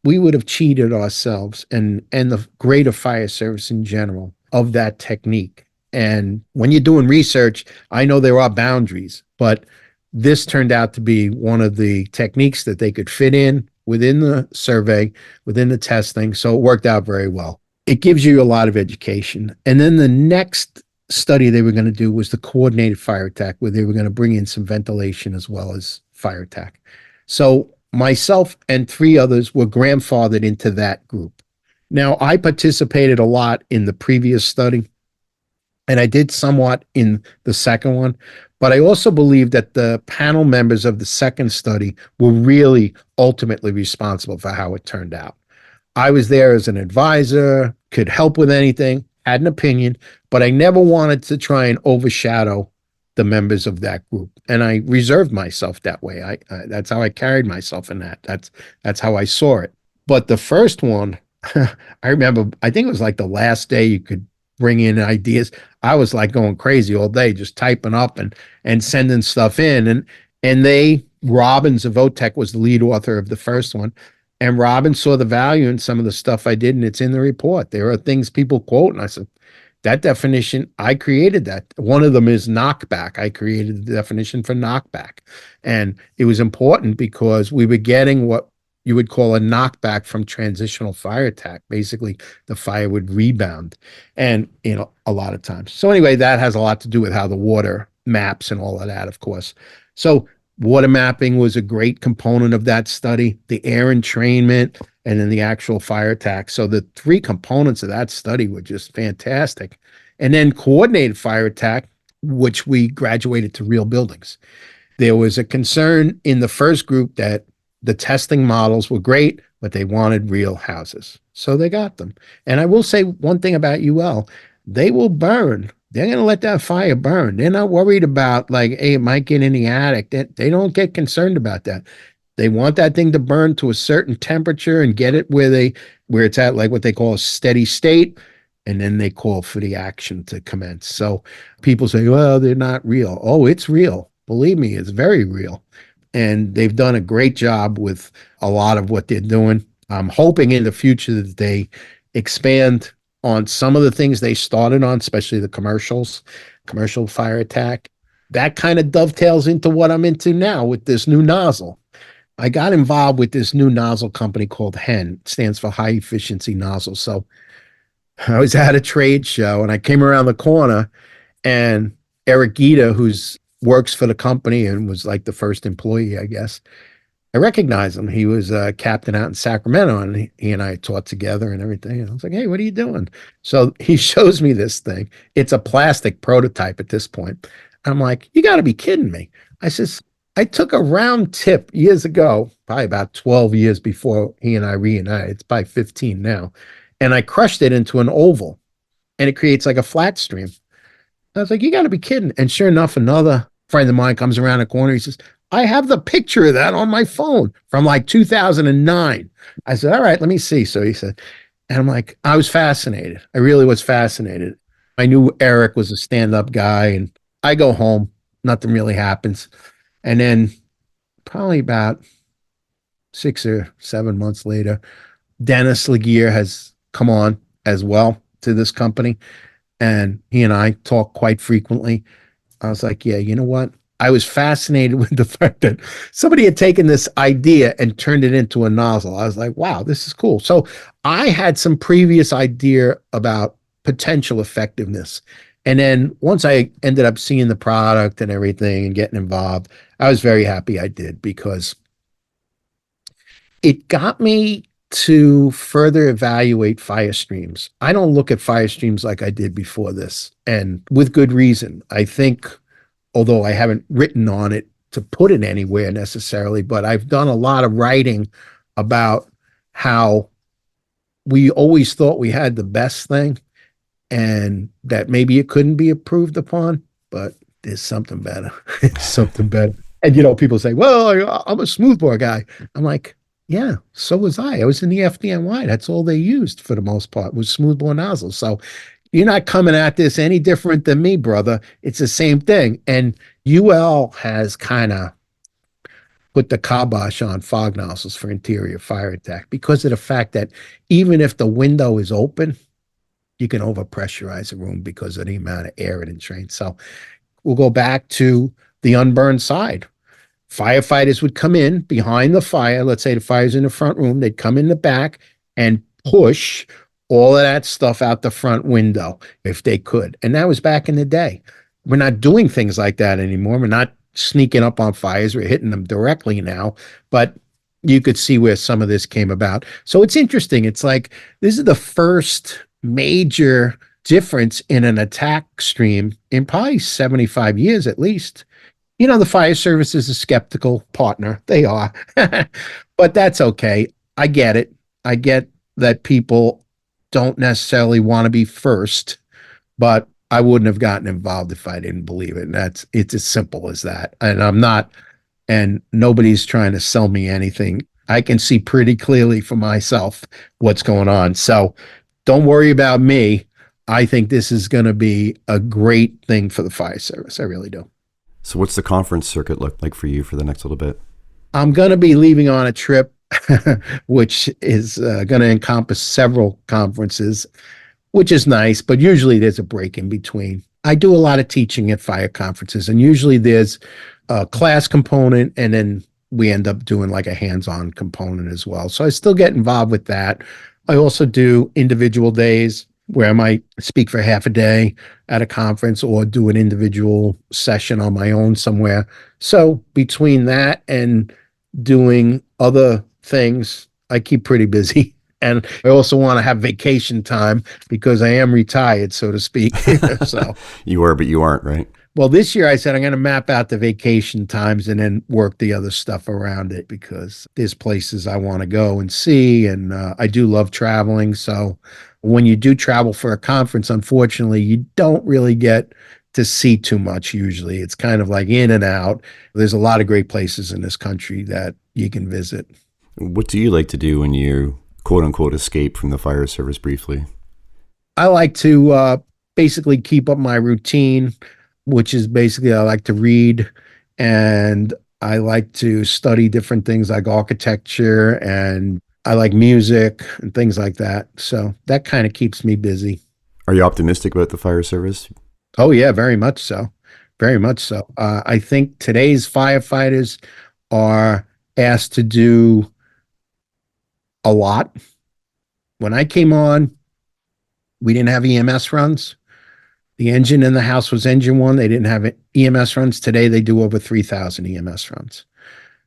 we would have cheated ourselves and the greater fire service in general of that technique. And when you're doing research, I know there are boundaries, but this turned out to be one of the techniques that they could fit in within the survey, within the testing. So it worked out very well. It gives you a lot of education. And then the next study they were going to do was the coordinated fire attack, where they were going to bring in some ventilation as well as fire attack. So myself and 3 others were grandfathered into that group. Now, I participated a lot in the previous study, and I did somewhat in the second one, but I also believe that the panel members of the second study were really ultimately responsible for how it turned out. I was there as an advisor, could help with anything, had an opinion, but I never wanted to try and overshadow the members of that group. And I reserved myself that way. That's how I carried myself in that. That's how I saw it. But the first one, I remember, I think it was like the last day you could bring in ideas. I was like going crazy all day, just typing up and sending stuff in. And Robin Zavotek was the lead author of the first one. And Robin saw the value in some of the stuff I did, and it's in the report. There are things people quote, and I said, that definition, I created that. One of them is knockback. I created the definition for knockback. And it was important because we were getting what you would call a knockback from transitional fire attack. Basically, the fire would rebound, and a lot of times. So anyway, that has a lot to do with how the water maps and all of that, of course. So water mapping was a great component of that study, the air entrainment, and then the actual fire attack. So the 3 components of that study were just fantastic. And then coordinated fire attack, which we graduated to real buildings. There was a concern in the first group that the testing models were great, but they wanted real houses. So they got them. And I will say one thing about UL, they will burn. They're going to let that fire burn. They're not worried about like, hey, it might get in the attic. They don't get concerned about that. They want that thing to burn to a certain temperature and get it where it's at, like what they call a steady state. And then they call for the action to commence. So people say, well, they're not real. Oh, it's real. Believe me, it's very real. And they've done a great job with a lot of what they're doing. I'm hoping in the future that they expand on some of the things they started on, especially the commercial fire attack. That kind of dovetails into what I'm into now with this new nozzle. I got involved with this new nozzle company called HEN. It stands for High Efficiency Nozzle. So I was at a trade show and I came around the corner, and Eric Gita, who's works for the company and was like the first employee, I guess, I recognized him. He was a captain out in Sacramento, and he and I taught together and everything. And I was like, hey, what are you doing? So he shows me this thing. It's a plastic prototype at this point. I'm like, you got to be kidding me. I says, I took a round tip years ago, probably about 12 years before he and I reunited. It's probably 15 now. And I crushed it into an oval, and it creates like a flat stream. I was like, you got to be kidding. And sure enough, another friend of mine comes around the corner. He says, I have the picture of that on my phone from like 2009. I said, all right, let me see. So he said, and I'm like, I was fascinated. I really was fascinated. I knew Eric was a stand-up guy, and I go home. Nothing really happens. And then probably about 6 or 7 months later, Dennis Laguerre has come on as well to this company. And he and I talk quite frequently. I was like, yeah, you know what? I was fascinated with the fact that somebody had taken this idea and turned it into a nozzle. I was like, wow, this is cool. So I had some previous idea about potential effectiveness. And then once I ended up seeing the product and everything and getting involved, I was very happy I did, because it got me to further evaluate fire streams. I don't look at fire streams like I did before this, and with good reason. I think, although I haven't written on it to put it anywhere necessarily, but I've done a lot of writing about how we always thought we had the best thing and that maybe it couldn't be improved upon, but there's something better. It's something better. And, people say, well, I'm a smoothbore guy. I'm like, Yeah, so was I. I was in the FDNY. That's all they used for the most part was smoothbore nozzles. So you're not coming at this any different than me, brother. It's the same thing. And UL has kind of put the kibosh on fog nozzles for interior fire attack because of the fact that even if the window is open, you can overpressurize a room because of the amount of air it entrains. So we'll go back to the unburned side. Firefighters would come in behind the fire. Let's say the fire's in the front room. They'd come in the back and push all of that stuff out the front window if they could. And that was back in the day. We're not doing things like that anymore. We're not sneaking up on fires. We're hitting them directly now. But you could see where some of this came about. So it's interesting. It's like this is the first major difference in an attack stream in probably 75 years at least. The fire service is a skeptical partner. They are. But that's okay. I get it. I get that people don't necessarily want to be first, but I wouldn't have gotten involved if I didn't believe it. And it's as simple as that. And I'm not, and nobody's trying to sell me anything. I can see pretty clearly for myself what's going on. So don't worry about me. I think this is going to be a great thing for the fire service. I really do. So what's the conference circuit look like for you for the next little bit? I'm going to be leaving on a trip, which is going to encompass several conferences, which is nice, but usually there's a break in between. I do a lot of teaching at fire conferences, and usually there's a class component, and then we end up doing like a hands-on component as well. So I still get involved with that. I also do individual days where I might speak for half a day at a conference or do an individual session on my own somewhere. So between that and doing other things, I keep pretty busy. And I also want to have vacation time because I am retired, so to speak. So You are, but you aren't, right? well, this year I said I'm going to map out the vacation times and then work the other stuff around it because there's places I want to go and see. And I do love traveling. So when you do travel for a conference, unfortunately, you don't really get to see too much usually. It's kind of like in and out. There's a lot of great places in this country that you can visit. What do you like to do when you quote unquote escape from the fire service briefly? I like to basically keep up my routine, which is basically I like to read and I like to study different things like architecture and I like music and things like that. So that kind of keeps me busy. Are you optimistic about the fire service? Oh, yeah, very much so. Very much so. I think today's firefighters are asked to do a lot. When I came on, we didn't have EMS runs. The engine in the house was engine one. They didn't have EMS runs. Today, they do over 3,000 EMS runs.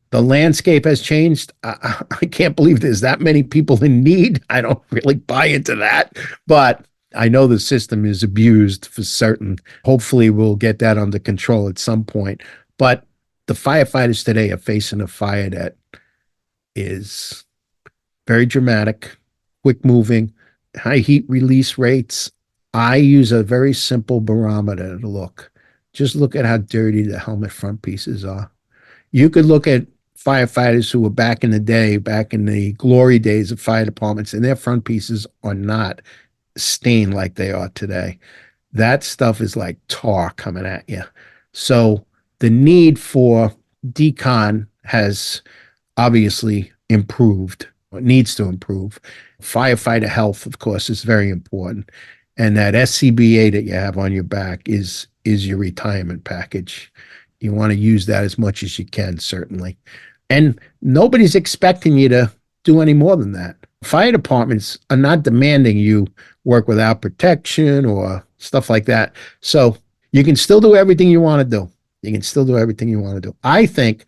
The landscape has changed. I can't believe there's that many people in need. I don't really buy into that, but I know the system is abused for certain. Hopefully, we'll get that under control at some point. But the firefighters today are facing a fire that is very dramatic, quick moving, high heat release rates. I use a very simple barometer to look. Just look at how dirty the helmet front pieces are. You could look at firefighters who were back in the day, back in the glory days of fire departments, and their front pieces are not stained like they are today. That stuff is like tar coming at you. So the need for decon has obviously improved. It needs to improve. Firefighter health, of course, is very important. And that SCBA that you have on your back is your retirement package. You want to use that as much as you can, certainly. And nobody's expecting you to do any more than that. Fire departments are not demanding you work without protection or stuff like that. So you can still do everything you want to do. You can still do everything you want to do. I think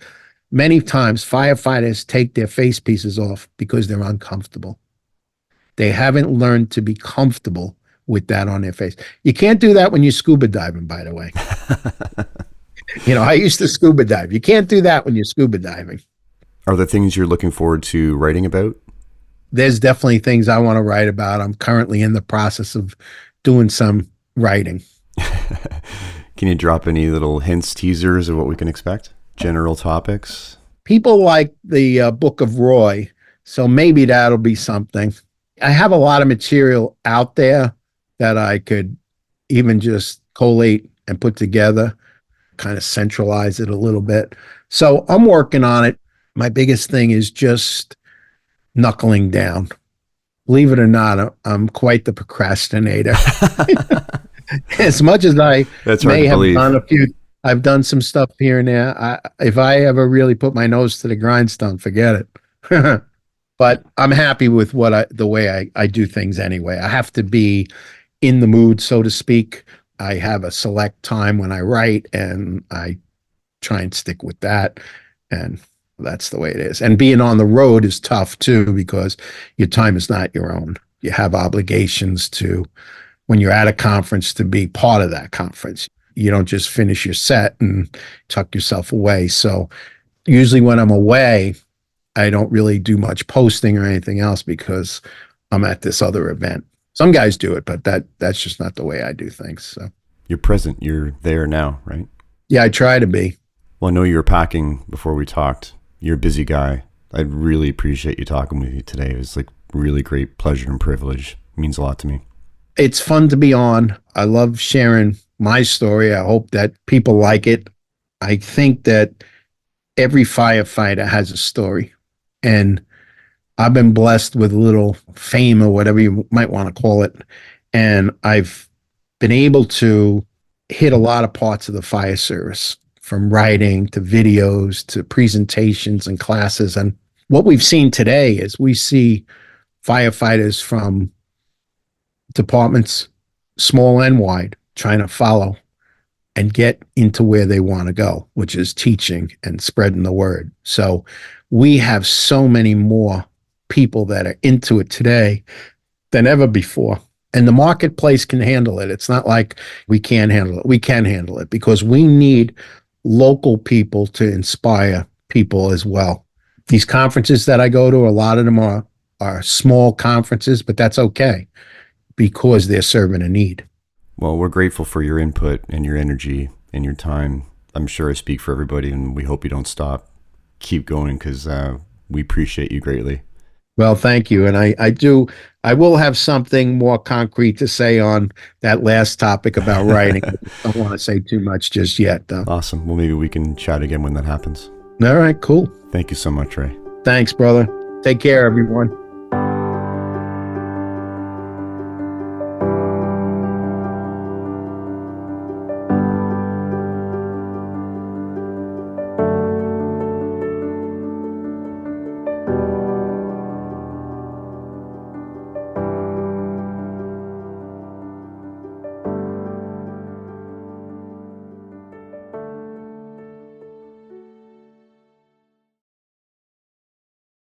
many times firefighters take their face pieces off because they're uncomfortable. They haven't learned to be comfortable with that on their face. You can't do that when you're scuba diving, by the way. I used to scuba dive. You can't do that when you're scuba diving. Are there things you're looking forward to writing about? There's definitely things I want to write about. I'm currently in the process of doing some writing. Can you drop any little hints, teasers of what we can expect? General topics? People like the Book of Roy, So maybe that'll be something. I have a lot of material out there that I could even just collate and put together, kind of centralize it a little bit. So I'm working on it. My biggest thing is just knuckling down. Believe it or not, I'm quite the procrastinator. As much as I That's hard may to have believe. done I've done some stuff here and there. If I ever really put my nose to the grindstone, forget it. But I'm happy with the way I do things anyway. I have to be in the mood, so to speak. I have a select time when I write, and I try and stick with that. And that's the way it is. And being on the road is tough too, because your time is not your own. You have obligations to, when you're at a conference, to be part of that conference. You don't just finish your set and tuck yourself away. So usually when I'm away, I don't really do much posting or anything else because I'm at this other event. Some guys do it, but that's just not the way I do things. So You're present. You're there now, right? yeah, I try to be. Well, I know you were packing before we talked. You're a busy guy. I really appreciate you talking with you today. It was like really great pleasure and privilege. It means a lot to me. It's fun to be on. I love sharing my story. I hope that people like it. I think that every firefighter has a story. And I've been blessed with a little fame, or whatever you might want to call it. And I've been able to hit a lot of parts of the fire service, from writing to videos to presentations and classes. And what we've seen today is we see firefighters from departments, small and wide, trying to follow and get into where they want to go, which is teaching and spreading the word. So we have so many more people that are into it today than ever before. And the marketplace can handle it. It's not like we can't handle it. We can handle it because we need local people to inspire people as well. These conferences that I go to, a lot of them are small conferences, but that's okay because they're serving a need. Well, we're grateful for your input and your energy and your time. I'm sure I speak for everybody, and we hope you don't stop. Keep going, because we appreciate you greatly. Well, thank you. And I will have something more concrete to say on that last topic about writing. I don't want to say too much just yet, though. Awesome. Well, maybe we can chat again when that happens. All right, cool. Thank you so much, Ray. Thanks, brother. Take care, everyone.